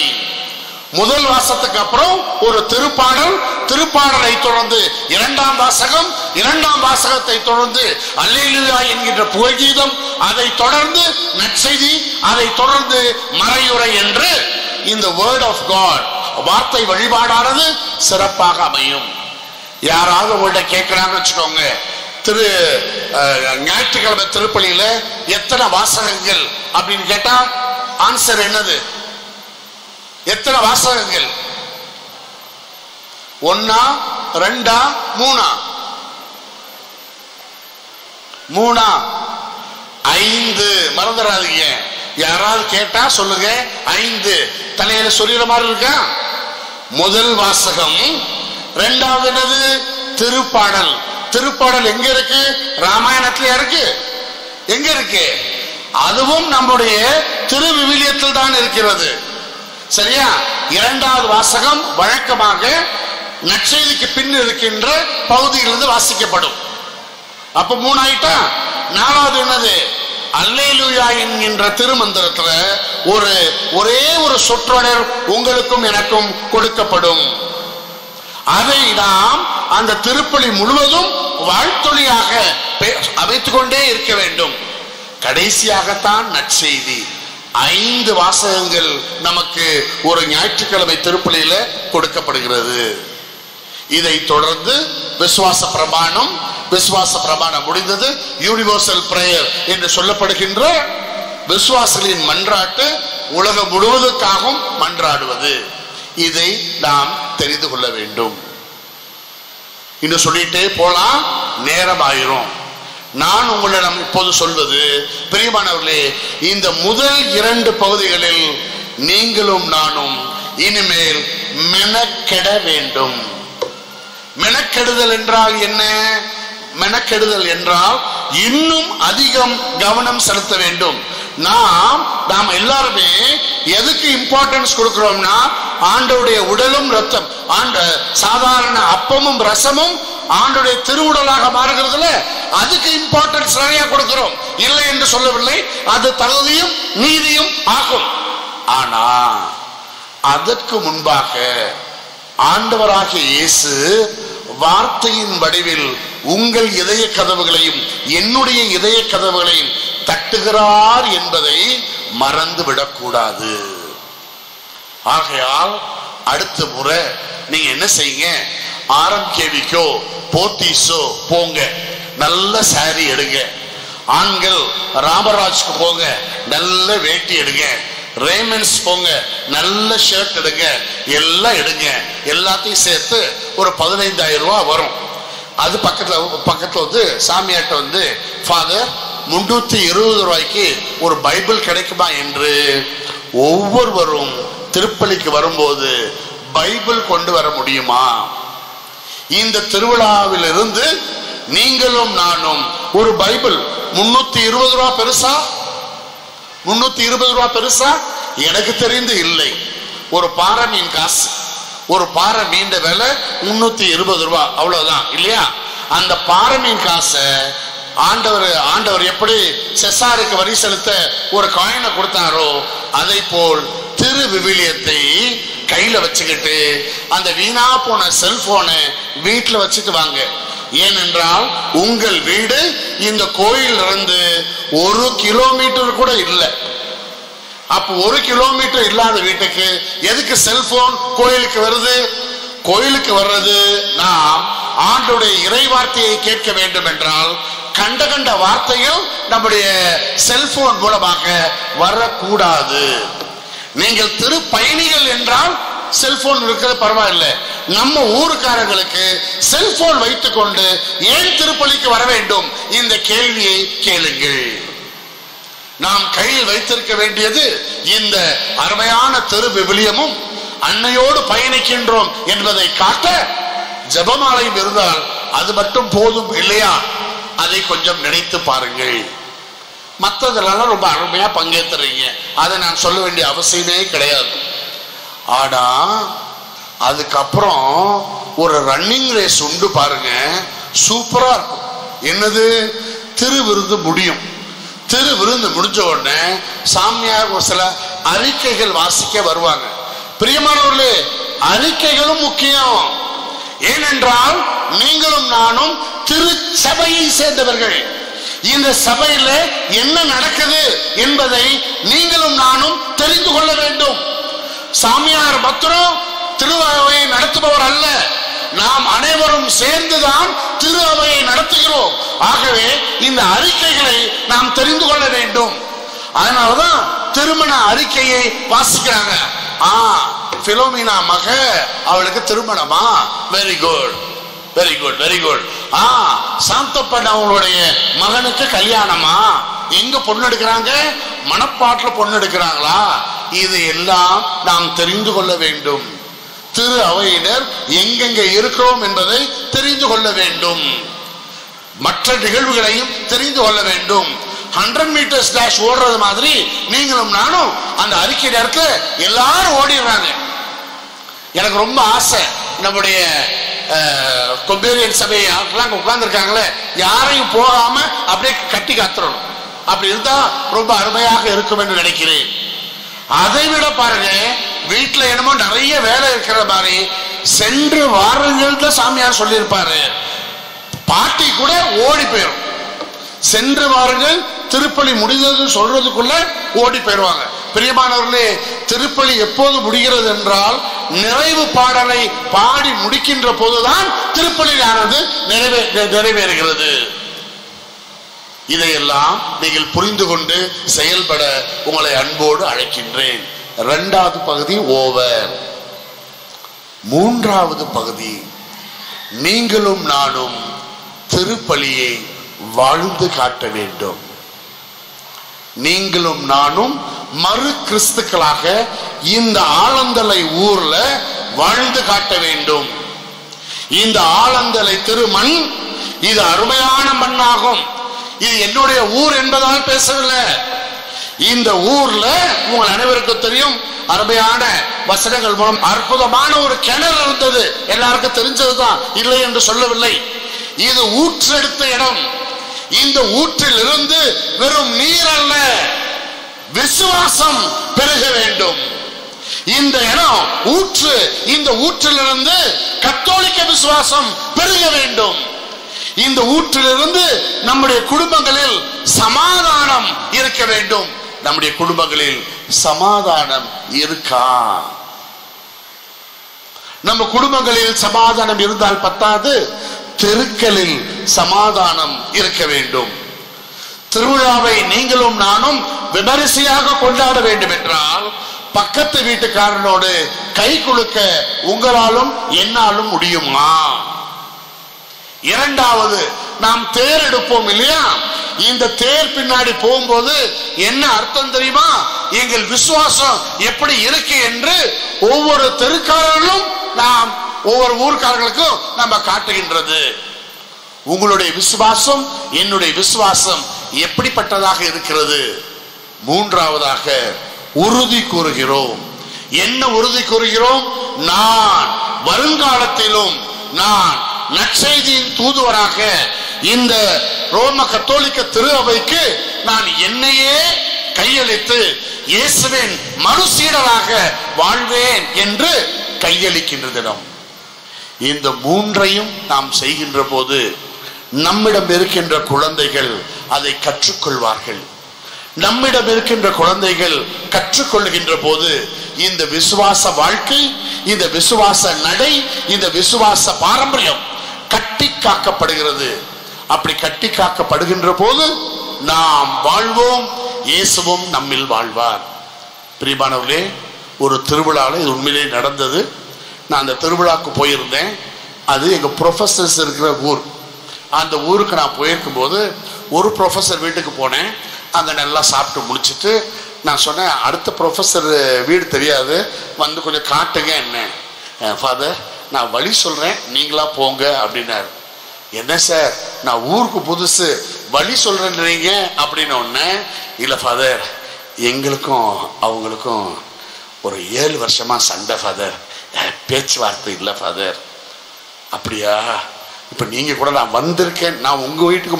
முதல் வாசத்துக்கு அப்புறம் ஒரு திருப்பாடல், திருப்பாடலை தொடர்ந்து இரண்டாம் வாசகம், இரண்டாம் வாசகத்தை தொடர்ந்து அல்லேலூயா என்கின்ற புகழ்கீதம், அதை தொடர்ந்து நற்செய்தி, அதை தொடர்ந்து மறையுரை என்று இந்த வேர்ட் ஆஃப் காட் வார்த்தை வழிபாடானது சிறப்பாக அமையும். யாராவது உங்கள்ட்ட கேட்கிறாங்கன்னு வச்சுக்கோங்க, ஞாயிற்றுக்கிழமை திருப்பலியில எத்தனை வாசகங்கள் அப்படின்னு கேட்டா ஆன்சர் என்னது? எத்தனை வாசகங்கள்? 1, 2, 3, 5. மறந்துடாதீங்க. யாராவது கேட்டா சொல்லுங்க 5. தலையில சொல்லிற மாதிரி இருக்கா? முதல் வாசகம். இரண்டாவது என்னது? திருப்பாடல். திருப்பாடல் எங்க இருக்கு? ராமாயணத்துல இருக்கு. எங்க இருக்கு? அதுவும் நம்முடைய திருவிவிலியத்தில் தான் இருக்கிறது. சரியா? இரண்டாவது வாசகம் வழக்கமாக நற்செய்திக்கு பின் இருக்கின்ற பகுதியிலிருந்து வாசிக்கப்படும். அப்ப 3 ஆயிட்டா. 4வது என்னது? அல்லேலூயா என்கின்ற திருமந்திரத்துல ஒரே ஒரு சொற்றொடர் உங்களுக்கும் எனக்கும் கொடுக்கப்படும். அதை நாம் அந்த திருப்பலி முழுவதும் வாழ்த்தொழியாக அமைத்துக் கொண்டே இருக்க வேண்டும். கடைசியாகத்தான் நற்செய்தி. 5 வாசகங்கள் நமக்கு ஒரு ஞாயிற்றுக்கிழமை திருப்பலியில கொடுக்கப்படுகிறது. இதை தொடர்ந்து விசுவாச பிரமாணம். விசுவாச பிரமாணம் முடிந்தது. யூனிவர்சல் பிரேயர் என்று சொல்லப்படுகின்ற விசுவாசிகளின் மன்றாட்டு, உலகம் முழுவதற்காகவும் மன்றாடுவது. இதை நாம் தெரிந்து கொள்ள வேண்டும். இன்னும் சொல்லிட்டே போலாம், நேரம் ஆயிரும். நான் உங்களிடம் இப்போது சொல்வது, பிரியமானவர்களே, இந்த முதல் 2 பகுதிகளில் நீங்களும் நானும் இனிமேல் மெனக்கெட வேண்டும். மெனக்கெடுதல் என்றால் என்ன? மெனக்கெடுதல் என்றால் இன்னும் அதிகம் கவனம் செலுத்த வேண்டும். நாம் எல்லாருமே எதுக்கு இம்பார்ட்டன்ஸ் கொடுக்கிறோம்னா, ஆண்டவருடைய உடலும் ரத்தம், சாதாரண அப்பமும் ரசமும் ஆண்டுடைய திருவுடலாக மாறுகிறதுல அதுக்கு இம்பார்ட்டன்ஸ் நிறைய கொடுக்கிறோம். இல்லை என்று சொல்லவில்லை, அது தகுதியும் நீதியும் ஆகும். ஆனா அதற்கு முன்பாக ஆண்டவராகிய இயேசு வார்த்தையின் வடிவில் உங்கள் இதய கதவுகளையும் என்னுடைய இதய கதவுகளையும் தட்டுகிறார் என்பதை மறந்து விடக்கூடாது. ஆகையால் அடுத்த முறை நீங்க என்ன செய்யுங்க, RMKVக்கோ போத்தீஸோ போங்க, நல்ல சாரி எடுங்க. ஆண்கள் ராமராஜ்க்கு போங்க, நல்ல வேட்டி எடுங்க. ரேமன்ஸ் போங்க, நல்ல ஷர்ட் எடுங்க. எல்லாம் எடுங்க. எல்லாத்தையும் சேர்த்து ஒரு 15,000 ரூபாய் வரும். அது பக்கத்துல வந்து சாமியார்ட்ட வந்து, ஃபாதர் 320 ரூபாய்க்கு ஒரு பைபிள் கிடைக்குமா என்று ஒவ்வொருவரும் திருப்பலிக்கு வரும்போது பைபிள் கொண்டு வர முடியுமா? இந்த திருவிழாவில் இருந்து நீங்களும் நானும் ஒரு பைபிள் 320 ரூபா பெருசா? 320 ரூபா பெருசா? எனக்கு தெரிந்து இல்லை. ஒரு பாறை மீன் காசு, ஒரு பாறை மீன் விலை 320 ரூபா, அவ்வளவுதான் இல்லையா? அந்த பாறை மீன் காசை ஆண்டவர் எப்படி செசாருக்கு வரி செலுத்த ஒரு காயினை கொடுத்தாரோ அதை போல் திரு விவிலியத்தை கையில வச்சுக்கிட்டு அந்த வீணா போன செல்போனை வீட்டுல வச்சுட்டு வாங்க. ஏனென்றால் உங்கள் வீடு இந்த கோயில் இருந்து 1 கிலோமீட்டர் கூட இல்லை. அப்ப 1 கிலோமீட்டர் இல்லாத வீட்டுக்கு எதுக்கு செல்போன் கோயிலுக்கு வருது? கோயிலுக்கு வர்றது நாம் ஆண்டோடைய இறை வார்த்தையை கேட்க வேண்டும் என்றால் கண்ட கண்ட வார்த்தைகள் நம்முடைய செல்போன் மூலமாக வரக்கூடாது. நீங்கள் திரு பயணிகள் என்றால் செல்போன் இருக்கிறது பரவாயில்லை. நம்ம ஊருக்காரங்களுக்கு செல்போன் வைத்துக் கொண்டு ஏன் திருப்பலிக்கு வர வேண்டும்? இந்த கேள்வியை கேளுங்கள். நாம் கையில் வைத்திருக்க வேண்டியது இந்த அருமையான திரு விவிலியமும் அன்னையோடு பயணிக்கின்றோம் என்பதை காட்ட ஜெபமாலையும் இருந்தால் அது மட்டும் போதும் இல்லையா? அதை கொஞ்சம் நினைத்து பாருங்கள். மற்றதெல்லாம் ரொம்ப அருமையா பங்கேற்றுறீங்க, அதை நான் சொல்ல வேண்டிய அவசியமே கிடையாது. ஆனா அதுக்கப்புறம் ஒரு ரன்னிங் ரேஸ் உண்டு பாருங்க, சூப்பரா இருக்கும். என்னது? திருவிருந்து முடியும். திருவிருந்து முடிஞ்ச உடனே சாமியார் ஒரு சில அறிக்கைகள் வாசிக்க வருவாங்க. பிரியமானவர்களே, அறிக்கைகளும் முக்கியம். ஏனென்றால் நீங்களும் நானும் திருச்சபையை சேர்ந்தவர்கள். இந்த சபையில என்ன நடக்குது என்பதை நீங்களும் நானும் தெரிந்து கொள்ள வேண்டும். சாமியார் பத்திரம் திரு அவையை நடத்துபவர் அல்ல, நாம் அனைவரும் சேர்ந்துதான் திரு அவையை நடத்துகிறோம். ஆகவே இந்த அறிக்கைகளை நாம் தெரிந்து கொள்ள வேண்டும். அதனாலதான் திருமண அறிக்கையை வாசிக்கிறாங்க. பிலோமினா மக, அவளுக்கு திருமணமா? Very good, very good, very good. Santhappan அவங்களுடைய மகனுக்கு கல்யாணமா? எங்க பொண்ணு எடுக்கிறாங்க? மணப்பாட்டில் பொண்ணு எடுக்கிறாங்களா? இது எல்லாம் நாம் தெரிந்து கொள்ள வேண்டும். திரு அவையினர் எங்கெங்க இருக்கிறோம் என்பதை தெரிந்து கொள்ள வேண்டும். மற்ற நிகழ்வுகளையும் தெரிந்து கொள்ள வேண்டும். 100 மீட்டர்ஸ் டேஷ் ஓடுறது மாதிரி நீங்களும் நானும் அந்த அறிக்கை நேரத்துல எல்லாரும் ஓடிடுறாங்க. எனக்கு ரொம்ப ஆசை, நம்முடைய கொம்பேரியன் சபையெல்லாம் உட்கார்ந்து இருக்காங்களே, யாரையும் போகாம அப்படியே கட்டி காத்துறணும். அப்படி இருந்தா ரொம்ப அருமையாக இருக்கும் என்று நினைக்கிறேன். அதை விட பாருங்க, வீட்டுல என்னமோ நிறைய வேலை இருக்கிற மாதிரி சென்று வாருங்கள் தான் சாமியார் சொல்லியிருப்பாரு. பாட்டி கூட ஓடி போயிடும். சென்று வாருங்கள், திருப்பலி முடிந்தது சொல்றதுக்குள்ள ஓடி போயிடுவாங்க. பிரியமானவர்களே, திருப்பலி எப்போது முடிகிறது என்றால் நிறைவு பாடலை பாடி முடிக்கின்ற போதுதான் திருப்பலியானது நிறைவேறுகிறது. இதையெல்லாம் நீங்கள் புரிந்து கொண்டு செயல்பட உங்களை அன்போடு அழைக்கின்றேன். 2வது பகுதி ஓவர். 3வது பகுதி, நீங்களும் நானும் திருப்பலியை வாழ்ந்து காட்ட வேண்டும். நீங்களும் நானும் மறு கிறிஸ்துக்களாக இந்த ஆலந்தலை ஊர்ல வாழ்ந்து காட்ட வேண்டும். இந்த ஆலந்தலை திருமண் இது அருமையான மண்ணாகும். இது என்னுடைய ஊர் என்பதால் பேசவில்லை. இந்த ஊர்ல உங்கள் அனைவருக்கும் தெரியும், அருமையான வசனங்கள் மூலம் அற்புதமான ஒரு கிணறு இருந்தது. எல்லாருக்கும் தெரிஞ்சதுதான், இல்லை என்று சொல்லவில்லை. இது ஊற்றெடுத்த இடம். இந்த ஊற்றில் இருந்து வெறும் நீர் அல்ல, விசுவாசம் பெருக வேண்டும். இந்த இடம் ஊற்று. இந்த ஊற்றிலிருந்து கத்தோலிக்க விசுவாசம் பெருக வேண்டும். இந்த ஊற்றிலிருந்து நம்முடைய குடும்பங்களில் சமாதானம் இருக்க வேண்டும். நம்முடைய குடும்பங்களில் சமாதானம் இருக்கா? நம்ம குடும்பங்களில் சமாதானம் இருந்தால் பத்தாது, தெருக்களில் சமாதானம் இருக்க வேண்டும். திருவிழாவை நீங்களும் நானும் விமரிசையாக கொண்டாட வேண்டும் என்றால் பக்கத்து வீட்டுக்காரனோடு கை குலுக்க உங்களாலும் என்னாலும் முடியுமா? 2வது, நாம் தேர் எடுப்போம் இல்லையா? இந்த தேர் பின்னாடி போகும்போது என்ன அர்த்தம் தெரியுமா? எங்கள் விசுவாசம் எப்படி இருக்கு என்று ஒவ்வொரு தெருக்காரர்களும் நாம் ஒவ்வொரு ஊர்க்காரர்களுக்கும் நம்ம காட்டுகின்றது. உங்களுடைய விசுவாசம் என்னுடைய விசுவாசம் எப்படிப்பட்டதாக இருக்கிறது? மூன்றாவதாக உறுதி கூறுகிறோம். என்ன உறுதி கூறுகிறோம்? நான் வருங்காலத்திலும் நான் நற்செய்தியின் தூதுவராக இந்த ரோம கத்தோலிக்க திரு அவைக்கு நான் என்னையே கையளித்து இயேசுவின் மறுசீடராக வாழ்வேன் என்று கையளிக்கின்றதிடம். இந்த மூன்றையும் நாம் செய்கின்ற போது நம்மிடம் இருக்கின்ற குழந்தைகள் அதை கற்றுக்கொள்வார்கள். நம்மிடம் இருக்கின்ற குழந்தைகள் கற்றுக்கொள்கின்ற போது இந்த விசுவாச வாழ்க்கை, இந்த விசுவாச நடை, இந்த விசுவாச பாரம்பரியம் கட்டி காக்கப்படுகிறது. அப்படி கட்டி காக்கப்படுகின்ற போது நாம் வாழ்வோம், இயேசுவும் நம்மில் வாழ்வார். பிரியமானவர்களே, ஒரு திருவிழாவில் இது உண்மையிலே நடந்தது. நான் அந்த திருவிழாவுக்கு போயிருந்தேன். அது எங்க ப்ரொஃபசர்ஸ் இருக்கிற ஊர். அந்த ஊருக்கு நான் போயிருக்கும் போது ஒரு ப்ரொஃபசர் வீட்டுக்கு போனேன். அங்கே நல்லா சாப்பிட்டு முடிச்சுட்டு நான் சொன்னேன், அடுத்த ப்ரொஃபஸர் வீடு தெரியாது, வந்து கொஞ்சம் காட்டுங்க. என்ன ஃபாதர், நான் வழி சொல்கிறேன், நீங்களா போங்க அப்படின்னாரு. என்ன சார், நான் ஊருக்கு புதுசு, வழி சொல்கிறேன்றீங்க அப்படின்னு ஒன்று. இல்லை ஃபாதர், எங்களுக்கும் அவங்களுக்கும் ஒரு 7 வருஷமாக சண்டை ஃபாதர், பேச்சுவார்த்தை இல்லை ஃபாதர். அப்படியா? இப்போ நீங்கள் கூட நான் வந்திருக்கேன், நான் உங்கள் வீட்டுக்கு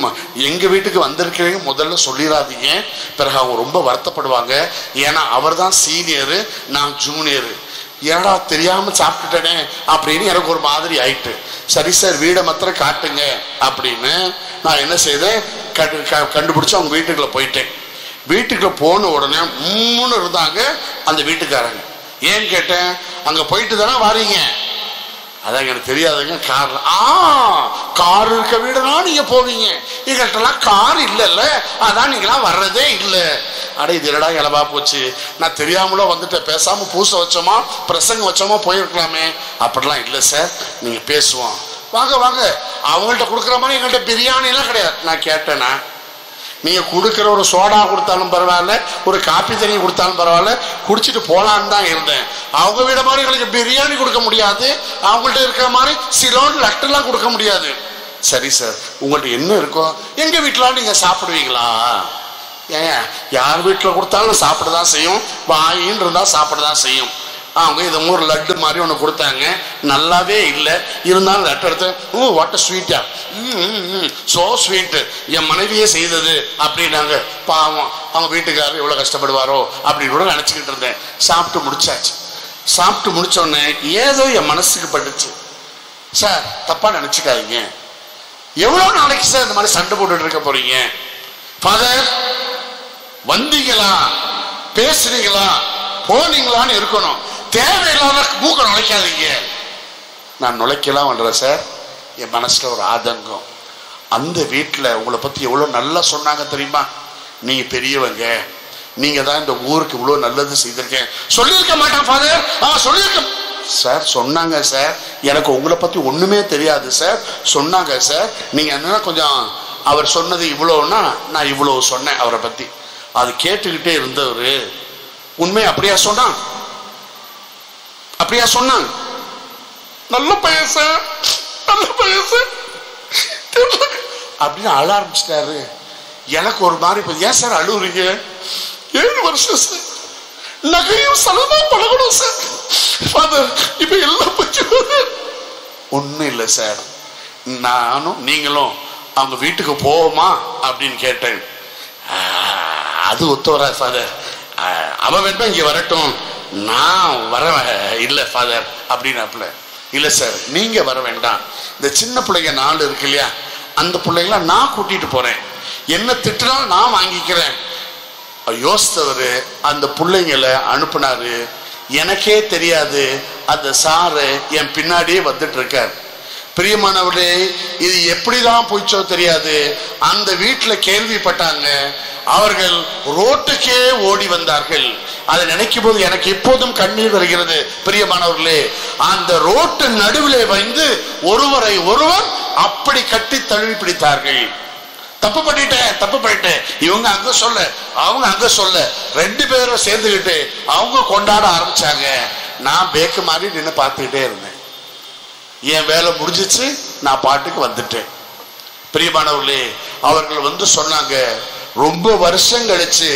எங்கள் வீட்டுக்கு வந்திருக்கேன் முதல்ல சொல்லிடாதீங்க. பிறகு அவங்க ரொம்ப வருத்தப்படுவாங்க. ஏன்னா அவர் தான் சீனியரு, நான் ஜூனியரு. ஏடா தெரியாமல் சாப்பிட்டுட்டேனே அப்படின்னு எனக்கு ஒரு மாதிரி ஆயிட்டு. சரி சார், வீடை மாத்திரம் காட்டுங்க அப்படின்னு நான் என்ன செய்தேன், கண்டுபிடிச்சி அவங்க வீட்டுக்குள்ள போயிட்டேன். வீட்டுக்குள்ள போன உடனே 3 இருந்தாங்க அந்த வீட்டுக்காரங்க. ஏன்னு கேட்டேன், அங்கே போயிட்டு தானே வாரீங்க? அதான் எனக்கு தெரியாதுங்க. கார் இருக்க வீடுனா நீங்க போவீங்க, எங்கள்கிட்டலாம் கார் இல்லைல்ல, அதான் நீங்களாம் வர்றதே இல்லை. அட இது என்னடா இலவா போச்சு, நான் தெரியாமலோ வந்துட்டேன், பேசாம பூசை வச்சோமா பிரசங்கம் வச்சோமா போயிருக்கலாமே. அப்படிலாம் இல்லை சார், நீங்க பேசுவோம், வாங்க வாங்க. அவங்கள்ட்ட கொடுக்குற மாதிரி எங்கள்கிட்ட பிரியாணி எல்லாம் கிடையாது. நான் கேட்டேன்னா, நீங்க கொடுக்குற ஒரு சோடா கொடுத்தாலும் பரவாயில்ல, ஒரு காப்பி தண்ணி கொடுத்தாலும் பரவாயில்ல, குடிச்சிட்டு போலான்னு தான் இருந்தேன். அவங்க வீட மாதிரி எங்களுக்கு பிரியாணி கொடுக்க முடியாது, அவங்கள்ட்ட இருக்கிற மாதிரி சிலோன் லட்டுலாம் கொடுக்க முடியாது. சரி சார், உங்கள்ட்ட என்ன இருக்கோ எங்க வீட்டிலாம் நீங்க சாப்பிடுவீங்களா? ஏன், யார் வீட்டில் கொடுத்தாலும் சாப்பிட தான் செய்யும், வாயின்னு இருந்தா சாப்பிட தான் செய்யும். அவங்க இது ஒரு லட்டு மாதிரி ஒன்று கொடுத்தாங்க, நல்லாவே இல்லை. இருந்தாலும் லட்டு எடுத்து, வாட் ஸ்வீட்டா, சோ ஸ்வீட்டு, என் மனைவியே செய்தது அப்படின்னாங்க. பாவம், அவங்க வீட்டுக்காரர் எவ்வளோ கஷ்டப்படுவாரோ அப்படின்னு கூட நினச்சிக்கிட்டு இருந்தேன். சாப்பிட்டு முடிச்சாச்சு. சாப்பிட்டு முடிச்சோடனே ஏதோ என் மனசுக்கு பட்டுச்சு. சார், தப்பா நினச்சிக்காதீங்க, எவ்வளோ நாளைக்கு சார் இந்த மாதிரி சண்டை போட்டுட்டு இருக்க போறீங்க? ஃபாதர், வந்தீங்களா, பேசுனீங்களா, போனீங்களான்னு இருக்கணும். தேவையில்லாத மூக்க நுழைக்காதீங்க. நான் நுழைக்கலாம் பண்றேன் சார். என் மனசுல ஒரு ஆதங்கம். அந்த வீட்டில் உங்களை பத்தி எவ்வளவு நல்லா சொன்னாங்க தெரியுமா? நீங்க பெரியவங்க, நீங்க தான் இந்த ஊருக்கு இவ்வளவு நல்லது செய்திருக்கேன். சொல்லியிருக்க மாட்டேன் ஃபாதர், சொல்லியிருக்க சார். சொன்னாங்க சார், எனக்கு உங்களை பத்தி ஒண்ணுமே தெரியாது சார், சொன்னாங்க சார். நீங்க என்னன்னா கொஞ்சம் அவர் சொன்னது இவ்வளவுன்னா நான் இவ்வளவு சொன்னேன் அவரை பத்தி. அது கேட்டுக்கிட்டே இருந்தவரு, உண்மை அப்படியா சொன்னான், அப்படியா சொன்னாங்க. நல்ல பையன் சார், நல்ல பையன் சார் அப்படின்னு அழ ஆரம்பிச்சிட்டாரு. எனக்கு ஒரு மாதிரி, ஏன் சார் அழுவுறீங்க? 7 வருஷம் சார், நகையும் சலமா பழகணும் சார். ஃபாதர், இப்ப எல்லாம் பற்றி ஒன்னும் இல்லை சார், நானும் நீங்களும் அவங்க வீட்டுக்கு போவோமா அப்படின்னு கேட்டேன். அது ஒத்து வராது ஃபாதர், அவன் வேண்டாம் இங்க வரட்டும், நான் வர இல்லை ஃபாதர் அப்படின்னாப்புல. இல்லை சார், நீங்க வர வேண்டாம், இந்த சின்ன பிள்ளைங்க 4 இருக்கு இல்லையா, அந்த பிள்ளைங்கள நான் கூட்டிட்டு போறேன், என்ன திட்டினாலும் நான் வாங்கிக்கிறேன். யோசித்தவரு அந்த பிள்ளைங்களை அனுப்புனாரு. எனக்கே தெரியாது அந்த சாரு என் பின்னாடியே வந்துட்டு இருக்கார். பிரியமானவர்களே, இது எப்படிதான் போயிச்சோ தெரியாது. அந்த வீட்டில் கேள்விப்பட்டாங்க, அவர்கள் ரோட்டுக்கே ஓடி வந்தார்கள். அதை நினைக்கும் போது எனக்கு எப்போதும் கண்ணீர் வருகிறது. பிரியமானவர்களே, அந்த ரோட்டு நடுவிலே வந்து ஒருவரை ஒருவர் அப்படி கட்டி தழுவி பிடித்தார்கள். தப்பு பண்ணிட்டேன் இவங்க அங்க சொல்ல அவங்க அங்க சொல்ல 2 பேரும் சேர்ந்துக்கிட்டு அவங்க கொண்டாட ஆரம்பிச்சாங்க. நான் பேக்கு மாதிரி நின்று பார்த்துக்கிட்டே இருந்தேன். என் வேலை முடிஞ்சிச்சு, நான் பாட்டுக்கு வந்துட்டேன். பிரியமானவர்களே, அவர்கள் சொன்னாங்க, ரொம்ப வருஷம் கழிச்சு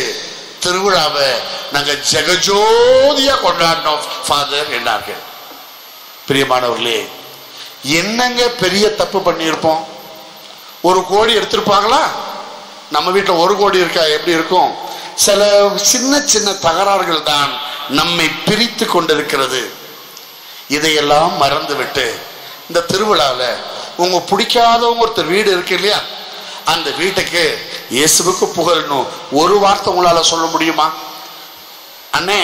திருவிழாவை நாங்க ஜெகஜோதியா கொண்டாடினோம் ஃபாதர் என்றார்கள். பிரியமானவர்களே, என்னங்க பெரிய தப்பு பண்ணியிருப்போம்? 1 கோடி எடுத்திருப்பாங்களா? நம்ம வீட்டில் 1 கோடி இருக்கா? எப்படி இருக்கும்? சில சின்ன சின்ன தகராறுகள் தான் நம்மை பிரித்து கொண்டிருக்கிறது. இதையெல்லாம் மறந்து விட்டு இந்த திருவிழாவில் உங்க பிடிக்காதவங்க ஒருத்தர் வீடு இருக்கு இல்லையா, அந்த வீட்டுக்கு இயேசுவுக்கு புகழணும் 1 வார்த்தை உங்களால சொல்ல முடியுமா? அண்ணே,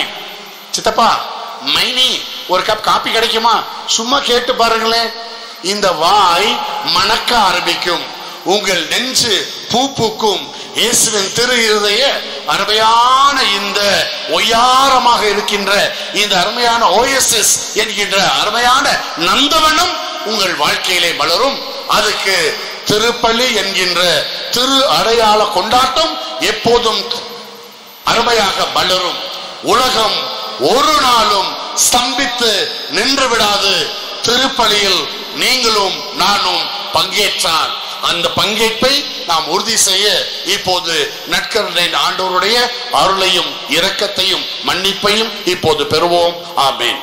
சித்தப்பா, மைனி, 1 கப் காபி கிடைக்குமா? சும்மா கேட்டு பாருங்களேன். இந்த வாய் மணக்க ஆரம்பிக்கும், உங்கள் நெஞ்சு பூ பூக்கும். இயேசுவின் திரு இருதய அருமையான இந்த ஒய்யாரமாக இருக்கின்ற இந்த அருமையான ஓஎஸ்எஸ் என்கின்ற அருமையான நந்தவனம் உங்கள் வாழ்க்கையிலே மலரும். அதுக்கு திருப்பலி என்கின்ற திரு அடையாள கொண்டாட்டம் எப்போதும் அருமையாக மலரும். உலகம் ஒரு நாளும் ஸ்தம்பித்து நின்று விடாது. திருப்பலியில் நீங்களும் நானும் பங்கேற்றால் அந்த பங்கேற்பை நாம் உறுதி செய்ய இப்போது நற்கருணை ஆண்டவருடைய அருளையும் இரக்கத்தையும் மன்னிப்பையும் இப்போது பெறுவோம். ஆமென்.